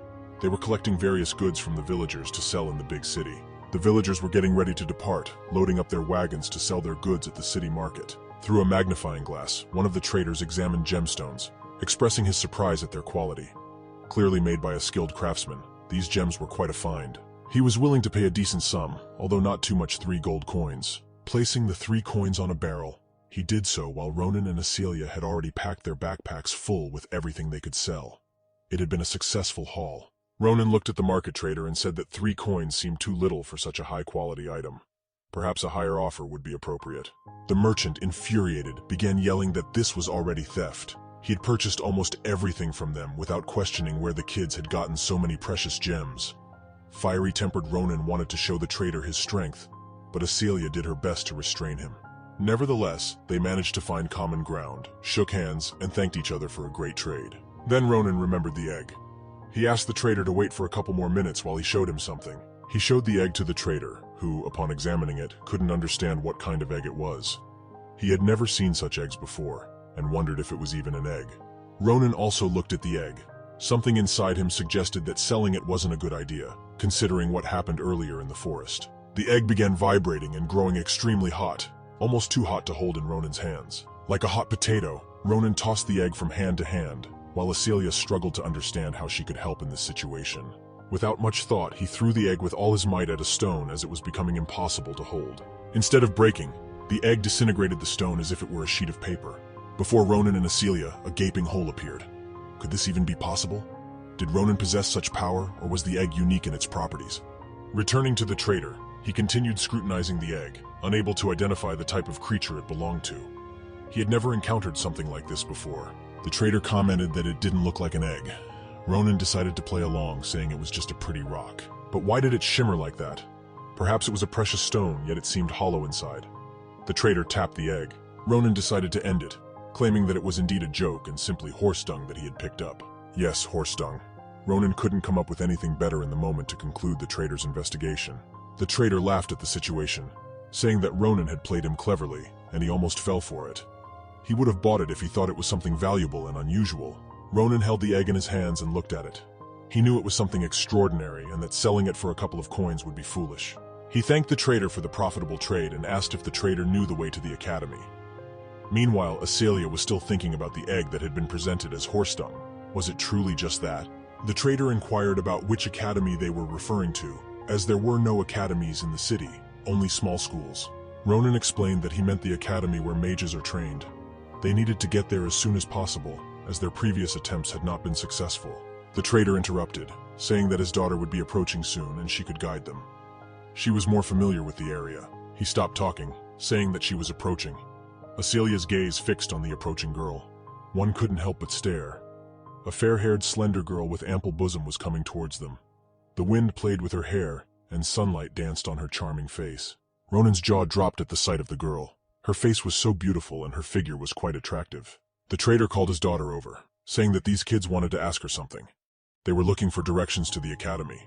They were collecting various goods from the villagers to sell in the big city. The villagers were getting ready to depart, loading up their wagons to sell their goods at the city market. Through a magnifying glass, one of the traders examined gemstones, expressing his surprise at their quality. Clearly made by a skilled craftsman, these gems were quite a find. He was willing to pay a decent sum, although not too much 3 gold coins. Placing the 3 coins on a barrel, he did so while Ronan and Acelia had already packed their backpacks full with everything they could sell. It had been a successful haul. Ronan looked at the market trader and said that 3 coins seemed too little for such a high-quality item. Perhaps a higher offer would be appropriate. The merchant, infuriated, began yelling that this was already theft. He had purchased almost everything from them without questioning where the kids had gotten so many precious gems. Fiery-tempered Ronan wanted to show the trader his strength, but Acelia did her best to restrain him. Nevertheless, they managed to find common ground, shook hands, and thanked each other for a great trade. Then Ronan remembered the egg. He asked the trader to wait for a couple more minutes while he showed him something. He showed the egg to the trader, who, upon examining it, couldn't understand what kind of egg it was. He had never seen such eggs before, and wondered if it was even an egg. Ronan also looked at the egg. Something inside him suggested that selling it wasn't a good idea, considering what happened earlier in the forest. The egg began vibrating and growing extremely hot, almost too hot to hold in Ronan's hands. Like a hot potato, Ronan tossed the egg from hand to hand, while Acelia struggled to understand how she could help in this situation. Without much thought, he threw the egg with all his might at a stone as it was becoming impossible to hold. Instead of breaking, the egg disintegrated the stone as if it were a sheet of paper. Before Ronan and Acelia, a gaping hole appeared. Could this even be possible? Did Ronan possess such power, or was the egg unique in its properties? Returning to the trader, he continued scrutinizing the egg, unable to identify the type of creature it belonged to. He had never encountered something like this before. The trader commented that it didn't look like an egg. Ronan decided to play along, saying it was just a pretty rock. But why did it shimmer like that? Perhaps it was a precious stone, yet it seemed hollow inside. The trader tapped the egg. Ronan decided to end it, claiming that it was indeed a joke and simply horse dung that he had picked up. Yes, horse dung. Ronan couldn't come up with anything better in the moment to conclude the trader's investigation. The trader laughed at the situation, saying that Ronan had played him cleverly, and he almost fell for it. He would have bought it if he thought it was something valuable and unusual. Ronan held the egg in his hands and looked at it. He knew it was something extraordinary and that selling it for a couple of coins would be foolish. He thanked the trader for the profitable trade and asked if the trader knew the way to the academy. Meanwhile, Acelia was still thinking about the egg that had been presented as horse dung. Was it truly just that? The trader inquired about which academy they were referring to, as there were no academies in the city, only small schools. Ronan explained that he meant the academy where mages are trained. They needed to get there as soon as possible, as their previous attempts had not been successful. The trader interrupted, saying that his daughter would be approaching soon and she could guide them. She was more familiar with the area. He stopped talking, saying that she was approaching. Acelia's gaze fixed on the approaching girl. One couldn't help but stare. A fair-haired, slender girl with ample bosom was coming towards them. The wind played with her hair, and sunlight danced on her charming face. Ronan's jaw dropped at the sight of the girl. Her face was so beautiful and her figure was quite attractive. The trader called his daughter over, saying that these kids wanted to ask her something. They were looking for directions to the academy.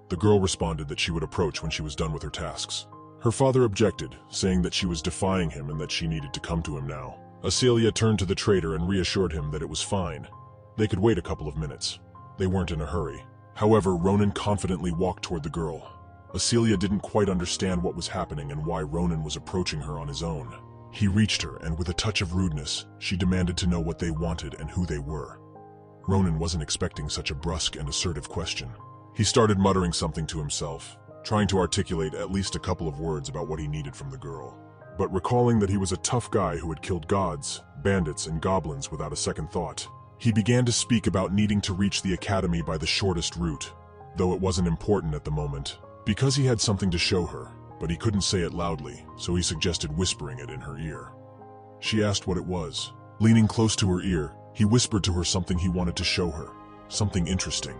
The girl responded that she would approach when she was done with her tasks. Her father objected, saying that she was defying him and that she needed to come to him now. Acelia turned to the trader and reassured him that it was fine. They could wait a couple of minutes. They weren't in a hurry. However, Ronan confidently walked toward the girl. Acelia didn't quite understand what was happening and why Ronan was approaching her on his own. He reached her, and with a touch of rudeness, she demanded to know what they wanted and who they were. Ronan wasn't expecting such a brusque and assertive question. He started muttering something to himself, trying to articulate at least a couple of words about what he needed from the girl. But recalling that he was a tough guy who had killed gods, bandits, and goblins without a second thought, he began to speak about needing to reach the academy by the shortest route, though it wasn't important at the moment, because he had something to show her, but he couldn't say it loudly, so he suggested whispering it in her ear. She asked what it was. Leaning close to her ear, he whispered to her something he wanted to show her, something interesting.